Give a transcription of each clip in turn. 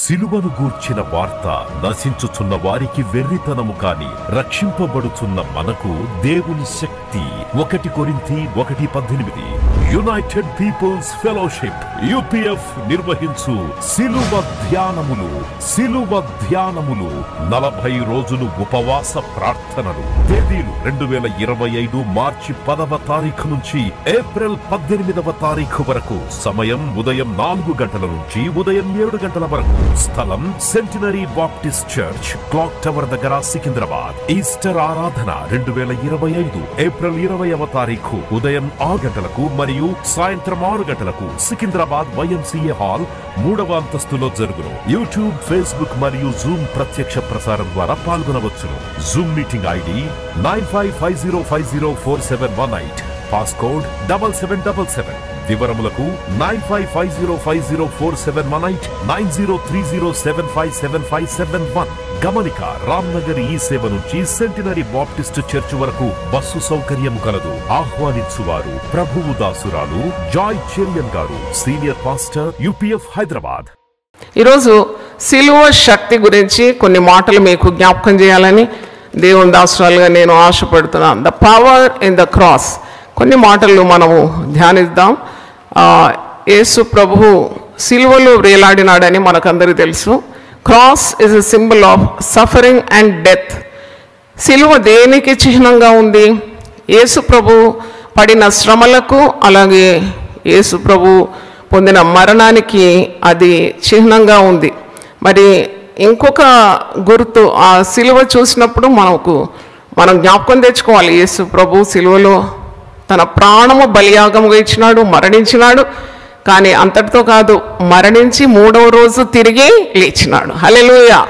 సిలువను గూర్చిన వార్త నశించుచున్న వారికి వెర్రితనము కాని రక్షింపబడుచున్న మనకు దేవుని శక్తి. 1 కొరింథీ 1:18. యునైటెడ్ పీపుల్స్ ఫెలోషిప్ యూపీఎఫ్ నిర్వహించు సిలువ ధ్యానములు 40 రోజులు ఉపవాస ప్రార్థనలు. తేదీలు 2025 మార్చి 10వ తారీఖు నుంచి ఏప్రిల్ 18వ తారీఖు వరకు. సమయం ఉదయం 4 గంటల నుంచి ఉదయం 7 గంటల వరకు. స్థలం centenary Baptist church, clock tower దగ్గర, సికింద్రాబాద్. ఈస్టర్ ఆరాధన 2025 ఏప్రిల్ 20వ తారీఖు ఉదయం 6 గంటలకు మరియు సాయంత్రం 6 గంటలకు సికింద్రాబాద్ YMCA హాల్ 3వ అంతస్తులో జరుగును. యూట్యూబ్, ఫేస్బుక్ మరియు జూమ్ ప్రత్యక్ష ప్రసారం ద్వారా పాల్గొనవచ్చును. Zoom meeting ID 9550504718. పాస్కోడ్ 7777. వివరములకు 9550504718 9030757571. గమనిక, రామ్నగర్ ఈ సేవ నుంచి సెంటినరీ బాప్టిస్ట్ చర్చ్ వరకు బస్సు సౌకర్యం కలదు. ఆహ్వానించువారు ప్రభువు దాసురాలు జాయ్ చెరియన్ గారు, సీనియర్ పాస్టర్, UPF హైదరాబాద్. ఈరోజు సిలువ శక్తి గురించి కొన్ని మాటలు మీకు జ్ఞాపకం చేయాలని దేవుని దాసురాలుగా నేను ఆశపడుతున్నాను. The power in the cross. కొన్ని మాటలు మనము ధ్యానిద్దాం. యేసు ప్రభువు సిలువలో వేలాడినాడని మనకందరికీ తెలుసు. Cross is a symbol of suffering and death. సిలువ దేనికి చిహ్నంగా ఉంది? యేసు ప్రభు పడిన శ్రమలకు, అలాగే యేసు ప్రభు పొందిన మరణానికి అది చిహ్నంగా ఉంది. మరి ఇంకొక గుర్తు, ఆ సిలువ చూసినప్పుడు మనం జ్ఞాపకం తెచ్చుకోవాలి. యేసు ప్రభు సిలువలో తన ప్రాణము బలియాగముగా ఇచ్చినాడు, మరణించినాడు. కానీ అంతటితో కాదు, మరణించి 3వ రోజు తిరిగి లేచినాడు. Hallelujah.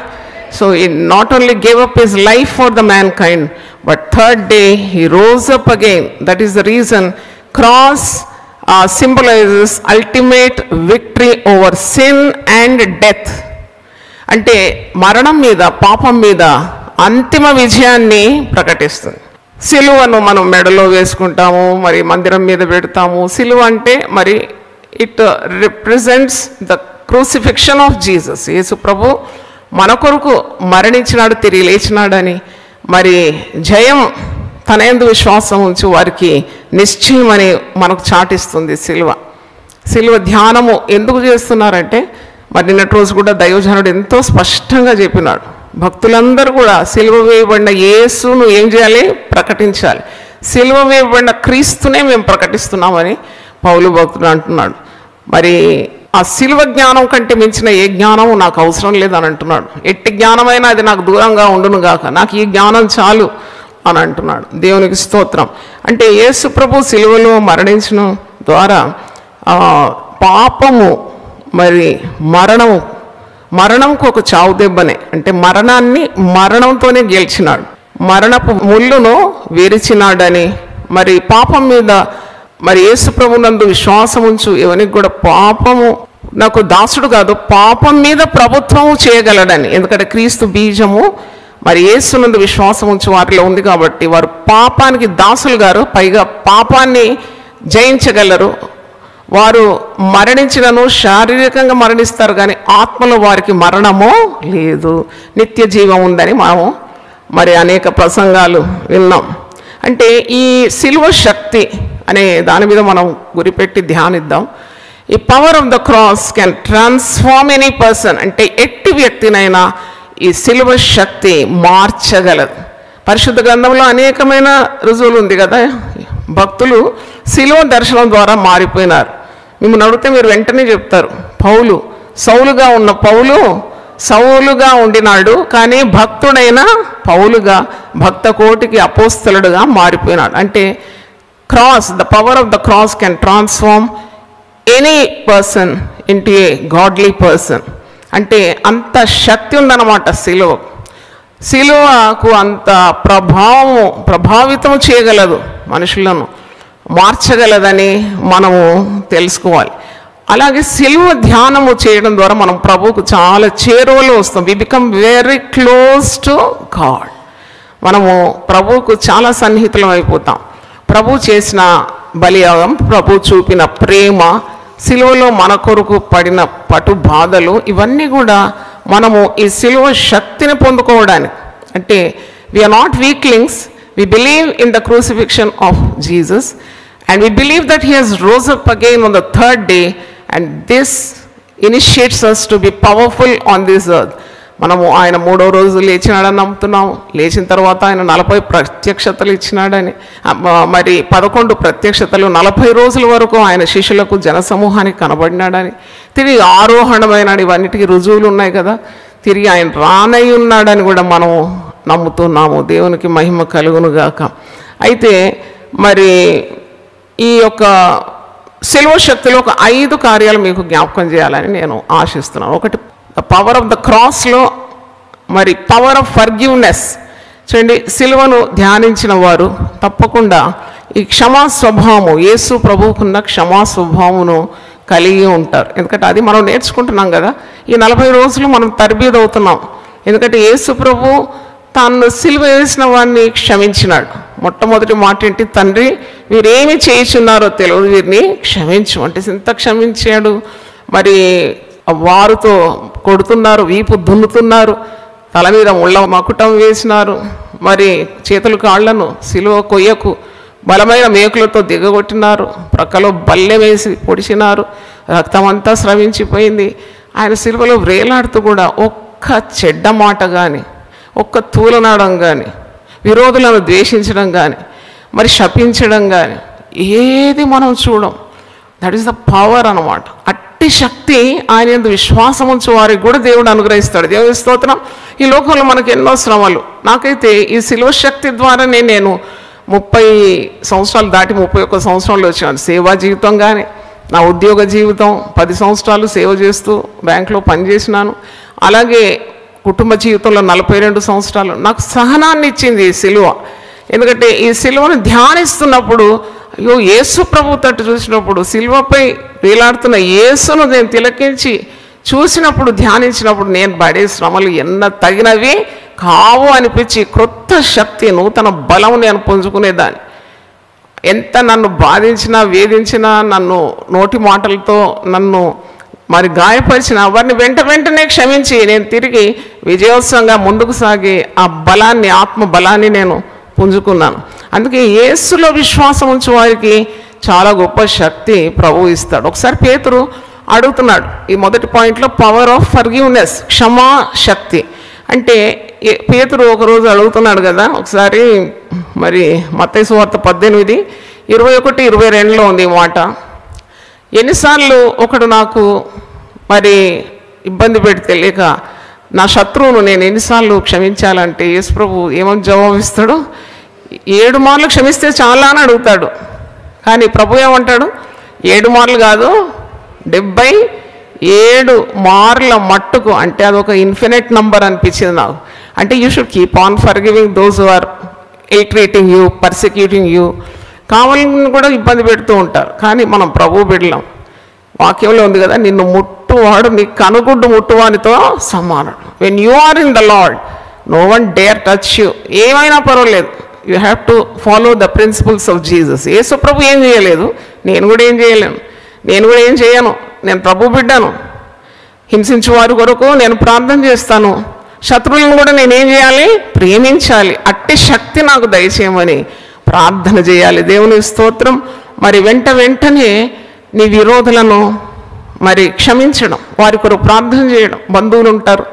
So he not only gave up his life for the mankind, but 3rd day he rose up again. That is the reason cross symbolizes ultimate victory over sin and death. అంటే మరణం మీద, పాపం మీద అంతిమ విజయాన్ని ప్రకటిస్తుంది. సిలువను మనం మెడలో వేసుకుంటాము, మరి మందిరం మీద పెడతాము. సిలువ అంటే మరి it represents the crucifixion of Jesus. Yesu ప్రభు మన కొరకు మరణించినాడు, తిరిగి లేచినాడని, మరి జయం తన యందు విశ్వాసం ఉంచి వారికి నిశ్చయమని మనకు చాటిస్తుంది సిలువ. సిలువ ధ్యానము ఎందుకు చేస్తున్నారంటే, మరి నిన్నటి రోజు కూడా దైవజనుడు ఎంతో స్పష్టంగా చెప్పినాడు. భక్తులందరూ కూడా సిలువ వేయబడిన యేసును ఏం చేయాలి? ప్రకటించాలి. సిలువ వేయబడిన క్రీస్తునే మేము ప్రకటిస్తున్నామని పౌలు భక్తుడు అంటున్నాడు. మరి ఆ సిలువ జ్ఞానం కంటే మించిన ఏ జ్ఞానం నాకు అవసరం లేదని అంటున్నాడు. ఎట్టి జ్ఞానమైనా అది నాకు దూరంగా ఉండును గాక, నాకు ఈ జ్ఞానం చాలు అని అంటున్నాడు. దేవునికి స్తోత్రం. అంటే యేసు ప్రభు సిలువలో మరణించిన ద్వారా పాపము, మరి మరణంకు ఒక చావు దెబ్బనే. అంటే మరణాన్ని మరణంతోనే గెలిచినాడు, మరణపు ముళ్ళును విరిచినాడని. మరి పాపం మీద, మరి యేసు ప్రభునందు విశ్వాసం ఉంచు ఎవరికి కూడా పాపము నాకు దాసుడు కాదు, పాపం మీద ప్రభుత్వం చేయగలడని. ఎందుకంటే క్రీస్తు బీజము మరి యేసునందు విశ్వాసం ఉంచు వారిలో ఉంది కాబట్టి వారు పాపానికి దాసులు గారు, పైగా పాపాన్ని జయించగలరు. వారు మరణించినను శారీరకంగా మరణిస్తారు, కానీ ఆత్మలో వారికి మరణము లేదు, నిత్య జీవం ఉందని మనము మరి అనేక ప్రసంగాలు విన్నాం. అంటే ఈ సిలువ శక్తి అనే దాని మీద మనం గురిపెట్టి ధ్యానిద్దాం. ఈ power of the cross can transform any person. అంటే ఎట్టి వ్యక్తినైనా ఈ సిలువ శక్తి మార్చగలదు. పరిశుద్ధ గ్రంథంలో అనేకమైన రుజువులు ఉంది కదా. భక్తులు సిలువ దర్శనం ద్వారా మారిపోయినారు. మిమ్మల్ని అడిగితే మీరు వెంటనే చెప్తారు, పౌలు సౌలుగా ఉన్న పౌలు సౌలుగా ఉండినాడు, కానీ భక్తుడైన పౌలుగా భక్త కోటికి అపోస్తలుడుగా మారిపోయినాడు. అంటే cross, the power of the cross can transform any person into A godly person. అంటే అంత శక్తి ఉందన్నమాట సిలువకు అంత ప్రభావితం చేయగలదు, మనుషులను మార్చగలదని మనము తెలుసుకోవాలి. అలాగే సిలువ ధ్యానము చేయడం ద్వారా మనం ప్రభువుకు చాలా చేరువలో వస్తాం. We become very close to God. మనము ప్రభువుకు చాలా సన్నిహితులం అయిపోతాం. ప్రభు చేసిన బలియాగం, ప్రభు చూపిన ప్రేమ, సిలువలో మన కొరకు పడిన పటు బాధలు, ఇవన్నీ కూడా మనము ఈ సిలువ శక్తిని పొందుకోవడానికి. అంటే we are not weaklings, we believe in the crucifixion of Jesus and we believe that he has rose up again on the third day, and this initiates us to be powerful on this earth. మనము ఆయన 3వ రోజు లేచినాడని నమ్ముతున్నాము. లేచిన తర్వాత ఆయన 40 ప్రత్యక్షతలు ఇచ్చినాడని, మరి 11 ప్రత్యక్షతలు 40 రోజుల వరకు ఆయన శిష్యులకు జనసమూహానికి కనబడినాడని, తిరిగి ఆరోహణమైనాడు, ఇవన్నిటికీ రుజువులు ఉన్నాయి కదా. తిరిగి ఆయన రానై ఉన్నాడని కూడా మనము నమ్ముతున్నాము. దేవునికి మహిమ కలుగునుగాక. అయితే మరి ఈ యొక్క సిలువ శక్తిలో ఒక 5 కార్యాలు మీకు జ్ఞాపకం చేయాలని నేను ఆశిస్తున్నాను. ఒకటి, ద పవర్ ఆఫ్ ద క్రాస్లో మరి పవర్ ఆఫ్ ఫర్గివ్నెస్. చూడండి, సిలువను ధ్యానించిన వారు తప్పకుండా ఈ క్షమా స్వభావము, యేసు ప్రభువుకున్న క్షమా స్వభావమును కలిగి ఉంటారు. ఎందుకంటే అది మనం నేర్చుకుంటున్నాం కదా. ఈ 40 రోజులు మనం తర్బీదు అవుతున్నాం. ఎందుకంటే యేసు ప్రభు తాను సిలువ వేసిన వాడిని క్షమించినాడు. మొట్టమొదటి మాట ఏంటి? తండ్రి, వీరేమి చేయుచున్నారో తెలియదు, వీరిని క్షమించు అంటే ఎంత క్షమించాడు. మరి వారుతో కొడుతున్నారు, వీపు దున్నుతున్నారు, తల మీద ముళ్ళ మకుటం వేసినారు, మరి చేతులు కాళ్లను సిలువ కొయ్యకు బలమైన మేకులతో దిగగొట్టినారు, ప్రక్కలో బల్లె వేసి పొడిచినారు, రక్తం అంతా స్రవించిపోయింది. ఆయన సిలువలో వ్రేలాడుతూ కూడా ఒక్క చెడ్డ మాట కానీ, ఒక్క తూలనాడం కానీ, విరోధులను ద్వేషించడం కానీ, మరి శపించడం కానీ ఏది మనం చూడం. దట్ ఈస్ ద పవర్ అన్నమాట. అట్టి శక్తి ఆయన యందు విశ్వాసం ఉంచు వారికి కూడా దేవుడు అనుగ్రహిస్తాడు. దేవుని స్తోత్రం. ఈ లోకంలో మనకు ఎన్నో శ్రమలు. నాకైతే ఈ సిలువ శక్తి ద్వారానే నేను 30 సంవత్సరాలు దాటి 31 సంవత్సరంలో వచ్చాను. సేవా జీవితం కానీ, నా ఉద్యోగ జీవితం 10 సంవత్సరాలు సేవ చేస్తూ బ్యాంకులో పనిచేసినాను. అలాగే కుటుంబ జీవితంలో 42 సంవత్సరాలు. నాకు సహనాన్ని ఇచ్చింది ఈ సిలువ. ఎందుకంటే ఈ సిలువను ధ్యానిస్తున్నప్పుడు, అయ్యో యేసు ప్రభు తట్టు చూసినప్పుడు, సిలువపై వేలాడుతున్న యేసును నేను తిలకించి చూసినప్పుడు, ధ్యానించినప్పుడు నేను పడే శ్రమలు ఎన్న తగినవి కావు అనిపించి క్రొత్త శక్తి, నూతన బలం నేను పుంజుకునేదాన్ని. ఎంత నన్ను బాధించినా, వేధించినా, నన్ను నోటి మాటలతో నన్ను మరి గాయపరిచిన వారిని వెంటనే క్షమించి నేను తిరిగి విజయోత్సవంగా ముందుకు సాగి ఆ బలాన్ని, ఆత్మ బలాన్ని నేను పుంజుకున్నాను. అందుకే యేసులో విశ్వాసం ఉంచు వారికి చాలా గొప్ప శక్తి ప్రభువు ఇస్తాడు. ఒకసారి పేతురు అడుగుతున్నాడు ఈ మొదటి పాయింట్లో, పవర్ ఆఫ్ ఫర్గివ్నెస్, క్షమా శక్తి. అంటే పేతురు ఒకరోజు అడుగుతున్నాడు కదా. ఒకసారి మరి మత్తయి సువార్త 18:21-22లో ఉంది ఈ మాట. ఎన్నిసార్లు ఒకడు నాకు మరి ఇబ్బంది పెడితే, లేక నా శత్రువును నేను ఎన్నిసార్లు క్షమించాలంటే యేసు ప్రభు ఏమని జవాబిస్తాడు? 7 మార్లు క్షమిస్తే చాలా అని అడుగుతాడు. కానీ ప్రభు ఏమంటాడు? 7 మార్లు కాదు, 77 మార్ల మట్టుకు. అంటే అదొక ఇన్ఫినిట్ నంబర్ అనిపించింది నాకు. అంటే you should keep on forgiving those who are ill treating you, persecuting you. కావాలని కూడా ఇబ్బంది పెడుతూ ఉంటారు. కానీ మనం ప్రభు బిడ్డలం. వాక్యంలో ఉంది కదా, నిన్ను ముట్టువాడు నీ కనుగుడ్డు ముట్టువానితో సమానం. When you are in the lord, no one dare touch you. ఏమైనా పర్వాలేదు, you have to follow the principles of Jesus. Yesu ప్రభు ఏం చేయలేదు, నేను కూడా ఏం చేయలేను, నేను కూడా ఏం చేయను. నేను ప్రభు బిడ్డను. హింసించు వారి కొరకు నేను ప్రార్థన చేస్తాను, శత్రువులను కూడా నేనేం చేయాలి? ప్రేమించాలి. అట్టి శక్తి నాకు దయచేయమని ప్రార్థన చేయాలి. దేవుని స్తోత్రం. మరి వెంటనే నీ విరోధులను మరి క్షమించడం, వారి కొరకు ప్రార్థన చేయడం. బంధువులు ఉంటారు,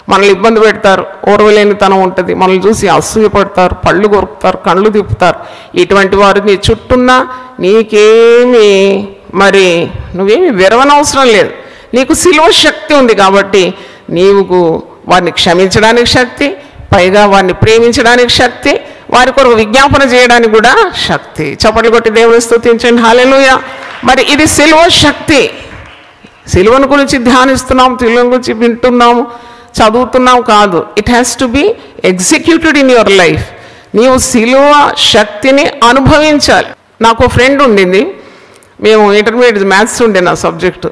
మనల్ని ఇబ్బంది పెడతారు, ఓర్వలేనితనం ఉంటుంది, మనల్ని చూసి అసూయపడతారు, పళ్ళు కొరుకుతారు, కళ్ళు తిప్పుతారు. ఇటువంటి వారు నీ చుట్టూన్నా నీకేమి మరి నువ్వేమి విరవనవసరం లేదు. నీకు సిలువ శక్తి ఉంది కాబట్టి నీవు వారిని క్షమించడానికి శక్తి, పైగా వారిని ప్రేమించడానికి శక్తి, వారి కొరకు విజ్ఞాపన చేయడానికి కూడా శక్తి. చప్పట్లు కొట్టి దేవుని స్తుతించండి. హల్లెలూయా. మరి ఇది సిలువ శక్తి. సిలువను గురించి ధ్యానిస్తున్నాం, సిలువను గురించి వింటున్నాము, చదువుతున్నాం కాదు. It has to be executed in your life. నీవు సిలువ శక్తిని అనుభవించాలి. నాకు ఫ్రెండ్ ఉండింది, మేము ఇంటర్మీడియట్ మ్యాథ్స్ ఉండే నా సబ్జెక్టు,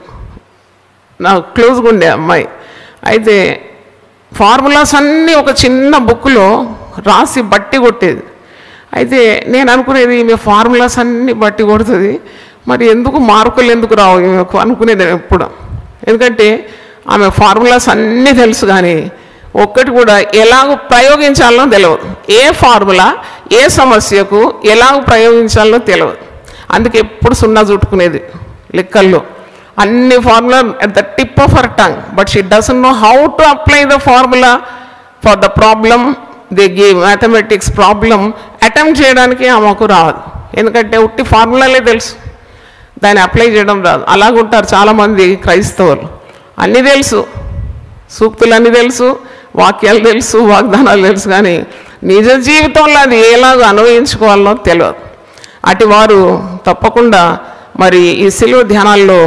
నాకు క్లోజ్గా ఉండే అమ్మాయి. అయితే ఫార్ములాస్ అన్నీ ఒక చిన్న బుక్లో రాసి బట్టి కొట్టేది. అయితే నేను అనుకునేది, ఈమె ఫార్ములాస్ అన్నీ బట్టి కొడుతుంది, మరి ఎందుకు మార్కులు ఎందుకు రావు ఈమెకు అనుకునేది నేను ఎప్పుడు. ఎందుకంటే ఆమె ఫార్ములాస్ అన్నీ తెలుసు, కానీ ఒక్కటి కూడా ఎలాగ ప్రయోగించాలో తెలియదు. ఏ ఫార్ములా ఏ సమస్యకు ఎలాగ ప్రయోగించాలో తెలియదు. అందుకే ఎప్పుడు సున్నా చుట్టుకునేది లెక్కల్లో. అన్ని formula at the tip of her tongue, but she doesn't know how to apply the formula for the problem they give. Mathematics problem attempt చేయడానికి ఆమెకు రాదు, ఎందుకంటే ఉట్టి ఫార్ములాలే తెలుసు, దాన్ని అప్లై చేయడం రాదు. అలాగుంటారు చాలామంది క్రైస్తవులు. అన్నీ తెలుసు, సూక్తులు అన్నీ తెలుసు, వాక్యాలు తెలుసు, వాగ్దానాలు తెలుసు, కానీ నిజ జీవితంలో అది ఎలాగో అన్వయించుకోవాలో తెలియదు. అటు వారు తప్పకుండా మరి ఈ సిలువ ధ్యానాల్లో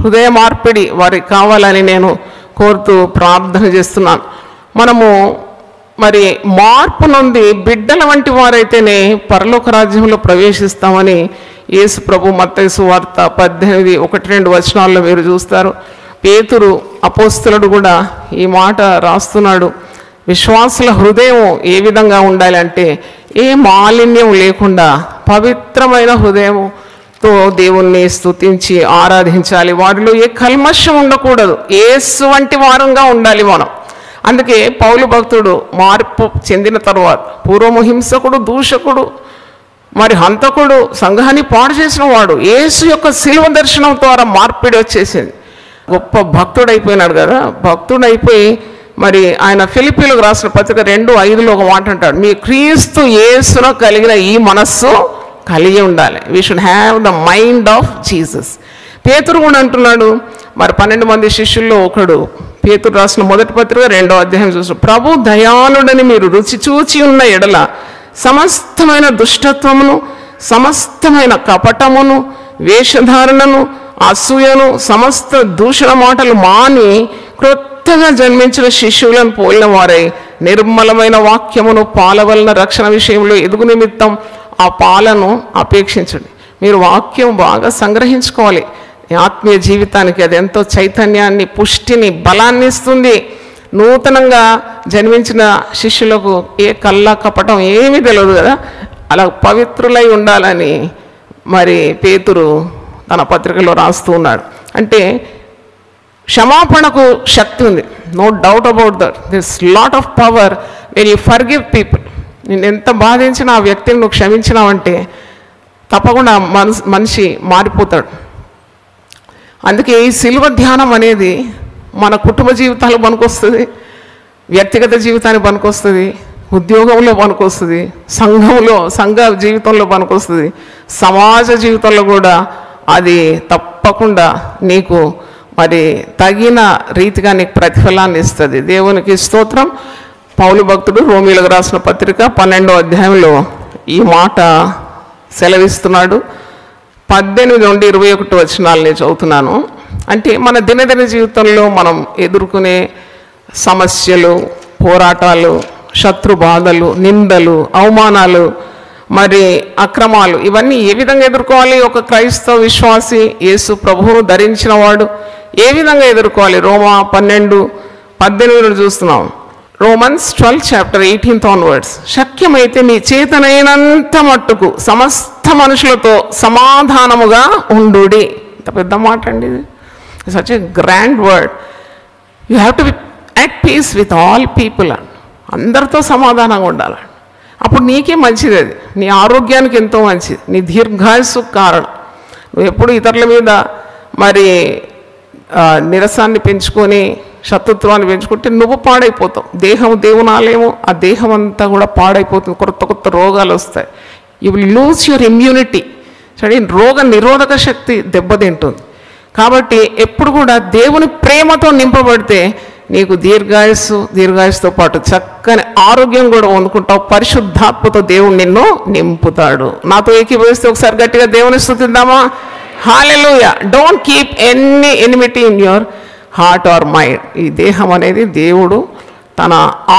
హృదయ మార్పిడి వారికి కావాలని నేను కోరుతూ ప్రార్థన చేస్తున్నాను. మనము మరి మార్పు నుండి బిడ్డల వంటి వారైతేనే పరలోక రాజ్యంలో ప్రవేశిస్తామని యేసు ప్రభు మత్తయి సువార్త 18:1-2 వచనాల్లో మీరు చూస్తారు. పేతురు అపోస్తలుడు కూడా ఈ మాట రాస్తున్నాడు. విశ్వాసుల హృదయం ఏ విధంగా ఉండాలి అంటే ఏ మాలిన్యం లేకుండా పవిత్రమైన హృదయంతో దేవుణ్ణి స్తుతించి ఆరాధించాలి. వారిలో ఏ కల్మషం ఉండకూడదు, యేసు వంటి వారంగా ఉండాలి మనం. అందుకే పౌలు భక్తుడు మార్పు చెందిన తర్వాత, పూర్వము హింసకుడు, దూషకుడు, మరి హంతకుడు, సంఘాన్ని పాడు చేసిన వాడు, యేసు యొక్క శిలువ దర్శనం ద్వారా మార్పిడి వచ్చేసింది. గొప్ప భక్తుడైపోయినాడు కదా. భక్తుడైపోయి మరి ఆయన ఫిలిప్పీలకు రాసిన పత్రిక 2:5 ఒక మాట అంటాడు, మీ క్రీస్తు యేసును కలిగిన ఈ మనస్సు కలిగి ఉండాలి. We should have the mind of Jesus. పేతురు కూడా అంటున్నాడు, మరి 12 మంది శిష్యుల్లో ఒకడు, పేతురు రాసిన మొదటి పత్రిక 2వ అధ్యాయం చూసిన, ప్రభు దయాళుడని మీరు రుచి చూచి ఉన్న ఎడల సమస్తమైన దుష్టత్వమును, సమస్తమైన కపటమును, వేషధారణను, అసూయను, సమస్త దూషణ మాటలు మాని క్రొత్తగా జన్మించిన శిష్యులను పోలిన వారై నిర్మలమైన వాక్యమును పాల వలన రక్షణ విషయంలో ఎదుగు నిమిత్తం ఆ పాలను అపేక్షించండి. మీరు వాక్యం బాగా సంగ్రహించుకోవాలి. ఆత్మీయ జీవితానికి అది ఎంతో చైతన్యాన్ని, పుష్టిని, బలాన్ని ఇస్తుంది. నూతనంగా జన్మించిన శిష్యులకు ఏ కళ్ళ కపటం ఏమీ తెలియదు కదా, అలా పవిత్రులై ఉండాలని మరి పేతురు తన పత్రికలో రాస్తూ ఉన్నాడు. అంటే క్షమాపణకు శక్తి ఉంది, no doubt about that. This lot of power when you forgive people. నేను ఎంత బాధించినా ఆ వ్యక్తిని నువ్వు క్షమించినావంటే తప్పకుండా మనిషి మారిపోతాడు. అందుకే ఈ సిలువ ధ్యానం అనేది మన కుటుంబ జీవితాలకు పనికొస్తుంది, వ్యక్తిగత జీవితానికి పనికొస్తుంది, ఉద్యోగంలో పనికొస్తుంది, సంఘ జీవితంలో పనికొస్తుంది, సమాజ జీవితంలో కూడా అది తప్పకుండా నీకు మరి తగిన రీతిగా నీకు ప్రతిఫలాన్ని ఇస్తుంది. దేవునికి స్తోత్రం. పౌలు భక్తుడు రోమీలకు రాసిన పత్రిక 12వ అధ్యాయంలో ఈ మాట సెలవిస్తున్నాడు. 18 నుండి 21 వచనాలు నేను చదువుతున్నాను. అంటే మన దినదిన జీవితంలో మనం ఎదుర్కొనే సమస్యలు, పోరాటాలు, శత్రు బాధలు, నిందలు, అవమానాలు, మరి అక్రమాలు, ఇవన్నీ ఏ విధంగా ఎదుర్కోవాలి? ఒక క్రైస్తవ విశ్వాసి యేసు ప్రభువును ధరించిన వాడు ఏ విధంగా ఎదుర్కోవాలి? రోమా 12:18 చూస్తున్నాం. Romans 12:18 onwards. శక్యమైతే మీ చేతనైనంత మట్టుకు సమస్త మనుషులతో సమాధానముగా ఉండుడి. ఇంత పెద్ద మాట అండి ఇది. Such a grand word. You have to be at peace with all people. అందరితో సమాధానంగా ఉండాలి. అప్పుడు నీకే మంచిది, అది నీ ఆరోగ్యానికి ఎంతో మంచిది, నీ దీర్ఘాయుస్సు కారణం. నువ్వు ఎప్పుడు ఇతరుల మీద మరి నిరసాన్ని పెంచుకొని శత్రుత్వాన్ని పెంచుకుంటే నువ్వు పాడైపోతావు. దేహం దేవుని ఆలయము, ఆ దేహం అంతా కూడా పాడైపోతుంది. కొత్త రోగాలు వస్తాయి. You will lose your immunity. సరే, రోగ నిరోధక శక్తి దెబ్బతింటుంది. కాబట్టి ఎప్పుడు కూడా దేవుని ప్రేమతో నింపబడితే నీకు దీర్ఘాయుస్సుతో పాటు చక్కని ఆరోగ్యం కూడా పొందుకుంటావు. పరిశుద్ధాత్మతో దేవుడు నిన్ను నింపుతాడు. నాతో ఏకీభవిస్తే ఒకసారి గట్టిగా దేవుని స్తుతిద్దామా? Hallelujah. Don't keep any enmity in your heart or mind. ఈ దేహం అనేది దేవుడు తన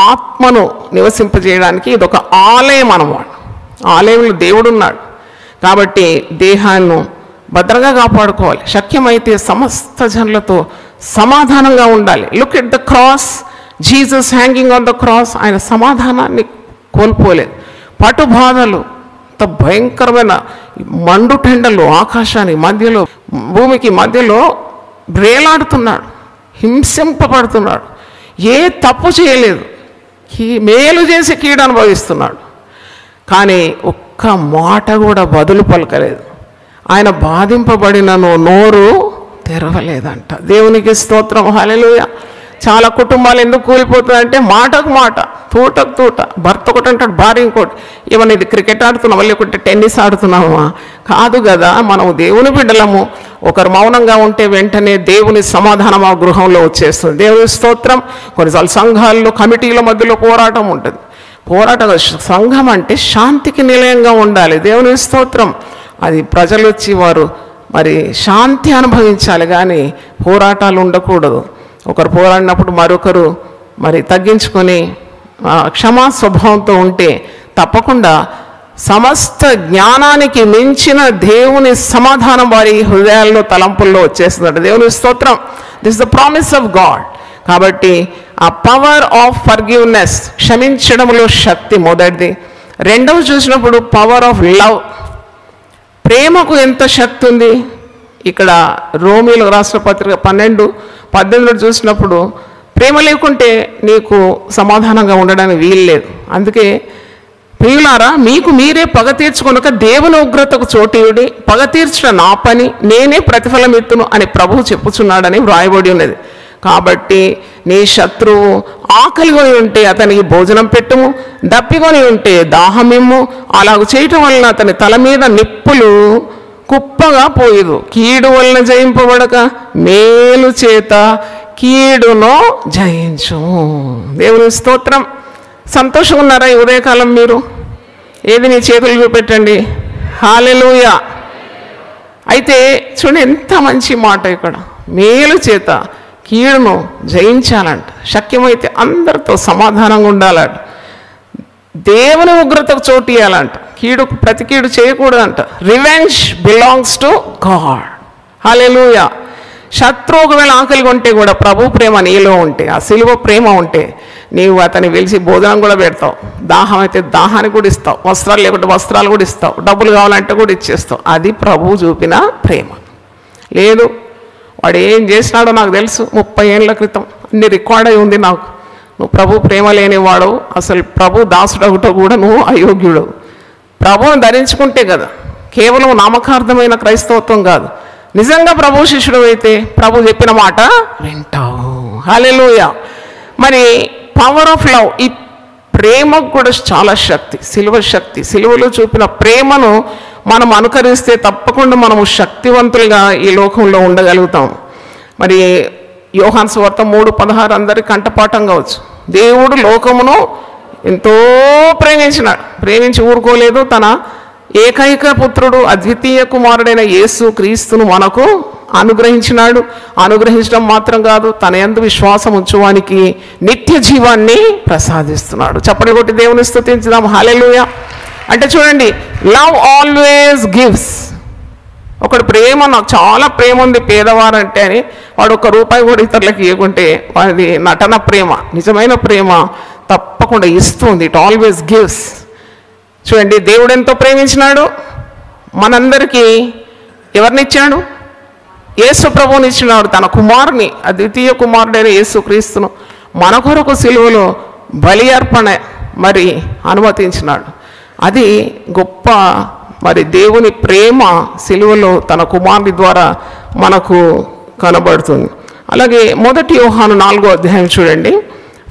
ఆత్మను నివసింపజేయడానికి ఇదొక ఆలయం అన్నమాట. ఆలయంలో దేవుడు ఉన్నాడు. కాబట్టి దేహాన్ని భద్రంగా కాపాడుకోవాలి. శక్యమైతే సమస్త జనులతో సమాధానంగా ఉండాలి. Look at the cross, Jesus hanging on the cross. ఆయన సమాధానాన్ని కోల్పోలేదు. పటు బాధలు, అంత భయంకరమైన మండుటెండలు ఆకాశానికి మధ్యలో భూమికి మధ్యలో బ్రేలాడుతున్నాడు, హింసింపబడుతున్నాడు. ఏ తప్పు చేయలేదు, మేలు చేసి కీడు అనుభవిస్తున్నాడు. కానీ ఒక్క మాట కూడా బదులు పలకలేదు. ఆయన బాధింపబడినను నోరు తెరవలేదంట. దేవునికి స్తోత్రం, హల్లెలూయా. చాలా కుటుంబాలు ఎందుకు కూలిపోతుందంటే మాటకు మాట, తూటకు తూట. భర్త ఒకటి అంటాడు, భార్య ఇంకోటి. ఏమన్నా ఇది క్రికెట్ ఆడుతున్నావా లేకుంటే టెన్నిస్ ఆడుతున్నావా? కాదు కదా, మనం దేవుని బిడ్డలము. ఒకరు మౌనంగా ఉంటే వెంటనే దేవుని సమాధానం ఆ గృహంలో వచ్చేస్తుంది. దేవుని స్తోత్రం. కొన్నిసార్లు సంఘాల్లో కమిటీల మధ్యలో పోరాటం ఉంటుంది. సంఘం అంటే శాంతికి నిలయంగా ఉండాలి. దేవుని స్తోత్రం. అది ప్రజలు వచ్చి వారు మరి శాంతి అనుభవించాలి, కానీ పోరాటాలు ఉండకూడదు. ఒకరు పోరాడినప్పుడు మరొకరు మరి తగ్గించుకొని క్షమా స్వభావంతో ఉంటే తప్పకుండా సమస్త జ్ఞానానికి మించిన దేవుని సమాధానం వారి హృదయాల్లో తలంపుల్లో వచ్చేస్తుందట. దేవుని స్తోత్రం. This is the promise of God. కాబట్టి ఆ పవర్ ఆఫ్ ఫర్గివ్నెస్, క్షమించడంలో శక్తి మొదటిది. రెండవ చూసినప్పుడు పవర్ ఆఫ్ లవ్, ప్రేమకు ఎంత శక్తి ఉంది. ఇక్కడ రోమీలకు రాసిన పత్రిక 12:18 చూసినప్పుడు ప్రేమ లేకుంటే నీకు సమాధానంగా ఉండడానికి వీల్లేదు. అందుకే ప్రియులారా, మీకు మీరే పగ తీర్చుకొనక దేవుని ఉగ్రతకు చోటీయుడి, పగ తీర్చడం నా పని, నేనే ప్రతిఫలం ఇత్తును అని ప్రభువు చెప్పుచున్నాడని వ్రాయబడి ఉన్నది. కాబట్టి నీ శత్రువు ఆకలిగొని ఉంటే అతనికి భోజనం పెట్టుము, దప్పికొని ఉంటే దాహమిమ్ము. అలాగ చేయటం వలన అతని తల మీద నిప్పులు కుప్పగా పోయేదు. కీడు వలన జయింపబడక మేలు చేత కీడును జయించు. దేవుని స్తోత్రం. సంతోషంగా ఉన్నారా ఈ ఉదయకాలం? మీరు ఏది నీ చేతులు చూపెట్టండి. హల్లెలూయా. అయితే చూడండి ఎంత మంచి మాట ఇక్కడ. మేలు చేత కీడును జయించాలంట. శక్యమైతే అందరితో సమాధానంగా ఉండాలంట. దేవుని ఉగ్రతకు చోటు ఇవ్వాలంట. కీడుకు ప్రతి కీడు చేయకూడదంట. Revenge belongs to God. Hallelujah. శత్రువు ఒకవేళ ఆకలి కొంటే కూడా ప్రభు ప్రేమ నీలో ఉంటే, ఆ సిలువ ప్రేమ ఉంటే నీవు అతన్ని వెలిసి భోజనం కూడా పెడతావు. దాహం అయితే దాహాన్ని కూడా ఇస్తావు, వస్త్రాలు లేకుంటే వస్త్రాలు కూడా ఇస్తావు, డబ్బులు కావాలంటే కూడా ఇచ్చేస్తావు. అది ప్రభువు చూపిన ప్రేమ. లేదు వాడు ఏం చేసినాడో నాకు తెలుసు, 30 ఏళ్ళ క్రితం అన్ని రికార్డ్ అయి ఉంది నాకు. నువ్వు ప్రభు ప్రేమ లేనివాడు, అసలు ప్రభు దాసుడు ఒకటో కూడా నువ్వు అయోగ్యుడు. ప్రభువును ధరించుకుంటే కదా, కేవలం నామకార్థమైన క్రైస్తవత్వం కాదు. నిజంగా ప్రభు శిష్యుడు అయితే ప్రభు చెప్పిన మాట వింటావు. హల్లెలూయా. మరి పవర్ ఆఫ్ లవ్, ఈ ప్రేమకు కూడా చాలా శక్తి, సిలువ శక్తి. సిలువలో చూపిన ప్రేమను మనం అనుకరిస్తే తప్పకుండా మనము శక్తివంతులుగా ఈ లోకంలో ఉండగలుగుతాం. మరి యోహాను సువార్త 3:16 అందరి కంఠపాఠం కావచ్చు. దేవుడు లోకమును ఎంతో ప్రేమించినాడు, ప్రేమించి ఊరుకోలేదు. తన ఏకైక పుత్రుడు అద్వితీయ కుమారుడైన యేసు క్రీస్తును మనకు అనుగ్రహించినాడు. అనుగ్రహించడం మాత్రం కాదు, తన యందు విశ్వాసం ఉంచువానికి నిత్య జీవాన్ని ప్రసాదిస్తున్నాడు. చప్పట్లు కొట్టి దేవుని స్తుతించుదాం. హల్లెలూయా. అంటే చూడండి, లవ్ ఆల్వేస్ గివ్స్. ఒకడు ప్రేమ, నాకు చాలా ప్రేమ ఉంది పేదవారంటే అని వాడు ₹1 కూడా ఇతరులకు ఇవ్వకుంటే వాడి నటన ప్రేమ. నిజమైన ప్రేమ తప్పకుండా ఇస్తుంది. It always gives. చూడండి, దేవుడు ఎంతో ప్రేమించినాడు. మనందరికీ ఎవరినిచ్చాడు? యేసు ప్రభువుని ఇచ్చినాడు. తన కుమారుని, అద్వితీయ కుమారుడైన యేసు క్రీస్తును మన కొరకు సిలువలో బలి అర్పణ మరి అనుమతించినాడు. అది గొప్ప మరి దేవుని ప్రేమ సిలువలో తన కుమారుని ద్వారా మనకు కనబడుతుంది. అలాగే 1 యోహాను 4వ అధ్యాయం చూడండి.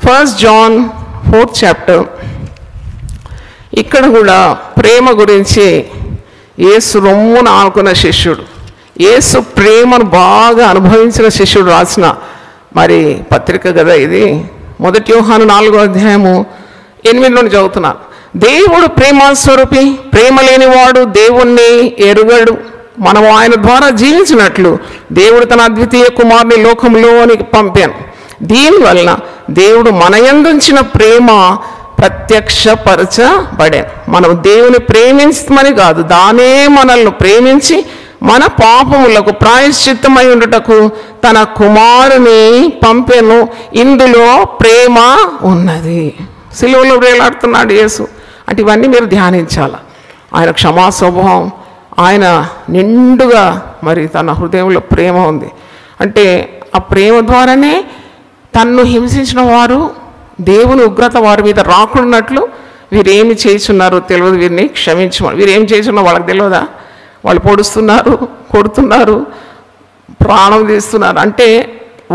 1 John 4th chapter. ఇక్కడ కూడా ప్రేమ గురించి యేసు రొమ్మున ఆనుకున్న శిష్యుడు, యేసు ప్రేమను బాగా అనుభవించిన శిష్యుడు రాసిన మరి పత్రిక కదా ఇది. 1 యోహాను 4వ అధ్యాయము 8 నుండి చదువుతున్నాను. దేవుడు ప్రేమస్వరూపి, ప్రేమ లేనివాడు దేవుణ్ణి ఎరుగడు. మనం ఆయన ద్వారా జీవించినట్లు దేవుడు తన అద్వితీయ కుమారుని లోకంలోనికి పంపాను. దీనివలన దేవుడు మన యందుంచిన ప్రేమ ప్రత్యక్షపరచబడాను. మనం దేవుని ప్రేమించమని కాదు, దానే మనల్ని ప్రేమించి మన పాపములకు ప్రాయశ్చిత్తమై ఉండుటకు తన కుమారుని పంపెను. ఇందులో ప్రేమ ఉన్నది. సిలువలో వేలాడుతున్నాడు యేసు. అంటే ఇవన్నీ మీరు ధ్యానించాలి. ఆయన క్షమా స్వభావం, ఆయన నిండుగా మరి తన హృదయంలో ప్రేమ ఉంది. అంటే ఆ ప్రేమ ద్వారానే తన్ను హింసించిన వారు దేవుని ఉగ్రత వారి మీద రాకున్నట్లు వీరేమి చేస్తున్నారో తెలియదు, వీరిని క్షమించమని. వీరేం చేస్తున్నా వాళ్ళకి తెలియదా? వాళ్ళు పొడుస్తున్నారు, కొడుతున్నారు, ప్రాణం తీస్తున్నారు. అంటే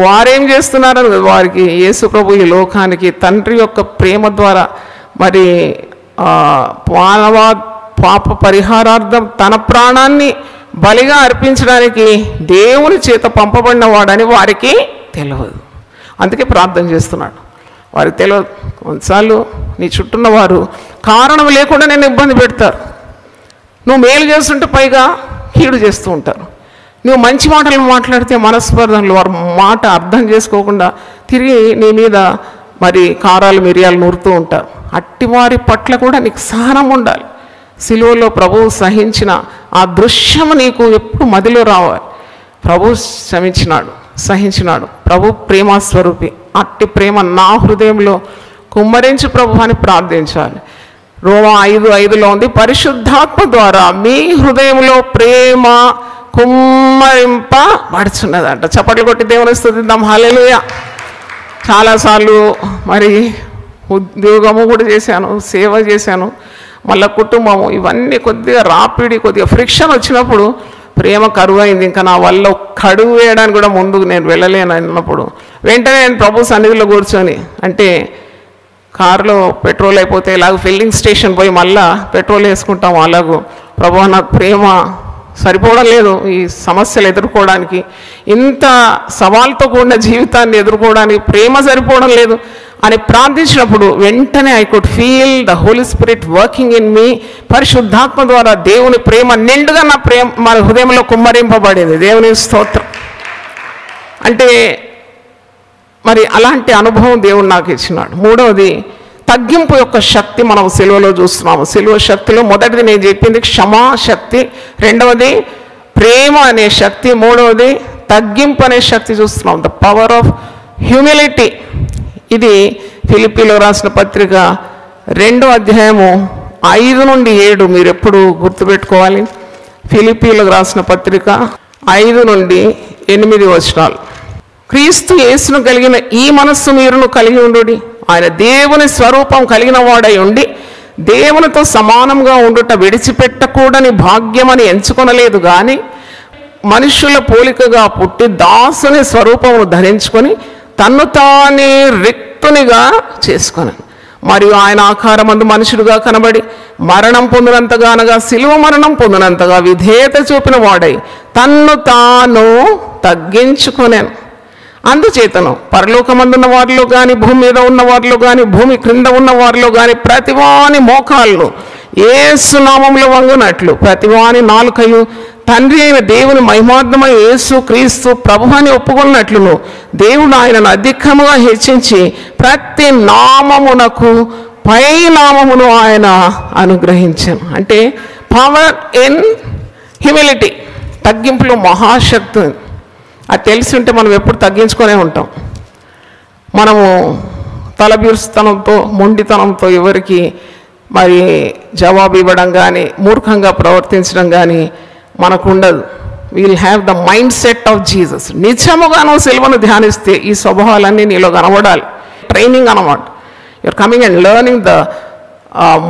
వారేం చేస్తున్నారని వారికి యేసు ప్రభు ఈ లోకానికి తండ్రి యొక్క ప్రేమ ద్వారా మరి పాప పరిహారార్థం తన ప్రాణాన్ని బలిగా అర్పించడానికి దేవుని చేత పంపబడిన వాడని వారికి తెలియదు. అందుకే ప్రార్థన చేస్తున్నాడు. వారికి తెలియదు. కొన్నిసార్లు నీ చుట్టూన్న వారు కారణం లేకుండా నేను ఇబ్బంది పెడతారు. నువ్వు మేలు చేస్తుంటే పైగా కీడు చేస్తూ ఉంటారు. నువ్వు మంచి మాటలు మాట్లాడితే మనస్పర్ధనలు వారు మాట అర్థం చేసుకోకుండా తిరిగి నీ మీద మరి కారాలు మిరియాలు నూరుతూ ఉంటారు. అట్టివారి పట్ల కూడా నీకు సహనం ఉండాలి. సిలువలో ప్రభువు సహించిన ఆ దృశ్యం నీకు ఎప్పుడు మదిలో రావాలి. ప్రభు క్షమించినాడు, సహించినాడు. ప్రభు ప్రేమస్వరూపి. అట్టి ప్రేమ నా హృదయంలో కుమ్మరించి ప్రభు అని ప్రార్థించాలి. రోమా 5:5 ఉంది, పరిశుద్ధాత్మ ద్వారా మీ హృదయంలో ప్రేమ కుమ్మరింపబడుచున్నదంట. చప్పట్లు కొట్టి దేవుని స్తుతిద్దాం. హల్లెలూయా. చాలాసార్లు మరి ఉద్యోగము కూడా చేశాను, సేవ చేశాను, మళ్ళీ కుటుంబము, ఇవన్నీ కొద్దిగా రాపిడి, కొద్దిగా ఫ్రిక్షన్ వచ్చినప్పుడు ప్రేమ కరువు అయింది. ఇంకా నా వల్ల ఒక్క అడుగు వేయడానికి కూడా ముందుకు నేను వెళ్ళలేను అన్నప్పుడు వెంటనే నేను ప్రభు సన్నిధిలో కూర్చొని, అంటే కారులో పెట్రోల్ అయిపోతే ఇలాగ ఫిల్లింగ్ స్టేషన్ పోయి మళ్ళా పెట్రోల్ వేసుకుంటాము, అలాగూ ప్రభు నాకు ప్రేమ సరిపోవడం లేదు ఈ సమస్యలు ఎదుర్కోవడానికి, ఇంత సవాల్తో కూడిన జీవితాన్ని ఎదుర్కోవడానికి ప్రేమ సరిపోవడం లేదు అని ప్రార్థించినప్పుడు వెంటనే I could feel the Holy Spirit working in me. పరిశుద్ధాత్మ ద్వారా దేవుని ప్రేమ నిండుగా నా ప్రేమ మన హృదయంలో కుమ్మరింపబడింది. దేవుని స్తోత్రం. అంటే మరి అలాంటి అనుభవం దేవుడు నాకు ఇచ్చినాడు. మూడవది తగ్గింపు యొక్క శక్తి మనం సిలువలో చూస్తున్నాము. సిలువ శక్తిలో మొదటిది నేను చెప్పింది క్షమా శక్తి, రెండవది ప్రేమ అనే శక్తి, మూడవది తగ్గింపు అనే శక్తి చూస్తున్నాం. The power of humility. ఇది ఫిలిప్పీలో రాసిన పత్రిక 2:5-7 మీరు ఎప్పుడు గుర్తుపెట్టుకోవాలి. ఫిలిప్పీలకు రాసిన పత్రిక 5-8 క్రీస్తు యేసును కలిగిన ఈ మనస్సు మీరును కలిగి ఉండుడి. ఆయన దేవుని స్వరూపం కలిగిన వాడై ఉండి దేవునితో సమానంగా ఉండుట విడిచిపెట్టకూడని భాగ్యమని ఎంచుకొనలేదు కానీ మనుషుల పోలికగా పుట్టి దాసుని స్వరూపమును ధరించుకొని తన్ను తానే రిక్తునిగా చేసుకొనెను. మరియు ఆయన ఆకారమందు మనుషుడుగా కనబడి మరణం పొందినంతగా అనగా శిలువ మరణం పొందినంతగా విధేయత చూపిన వాడై తన్ను తాను తగ్గించుకొనెను. అందుచేతను పరలోకమందున్న వారిలో కానీ భూమి మీద ఉన్న వారిలో కానీ భూమి క్రింద ఉన్న వారిలో కానీ ప్రతివాని మోకాళ్ళు యేసు నామములో వంగునట్లు ప్రతివాని నాలుకయు తండ్రి అయిన దేవుని మహిమార్థమైన యేసు క్రీస్తు ప్రభువుని ఒప్పుకున్నట్లును దేవుడు ఆయనను అధికముగా హెచ్చించి ప్రతి నామమునకు పై నామమును ఆయన అనుగ్రహించాను. అంటే పవర్ ఇన్ హ్యూమిలిటీ. తగ్గింపులో మహాశక్తి. అది తెలిసి ఉంటే మనం ఎప్పుడు తగ్గించుకొనే ఉంటాం. మనము తలబిరుస్తనంతో మొండితనంతో ఎవరికి మరి జవాబు ఇవ్వడం కానీ మూర్ఖంగా ప్రవర్తించడం కానీ మనకు ఉండదు. We'll have the mindset of Jesus. నిజముగా నువ్వు సిలువను ధ్యానిస్తే ఈ స్వభావాలన్నీ నీలో కనబడాలి. ట్రైనింగ్ అన్నమాట. You're coming and learning the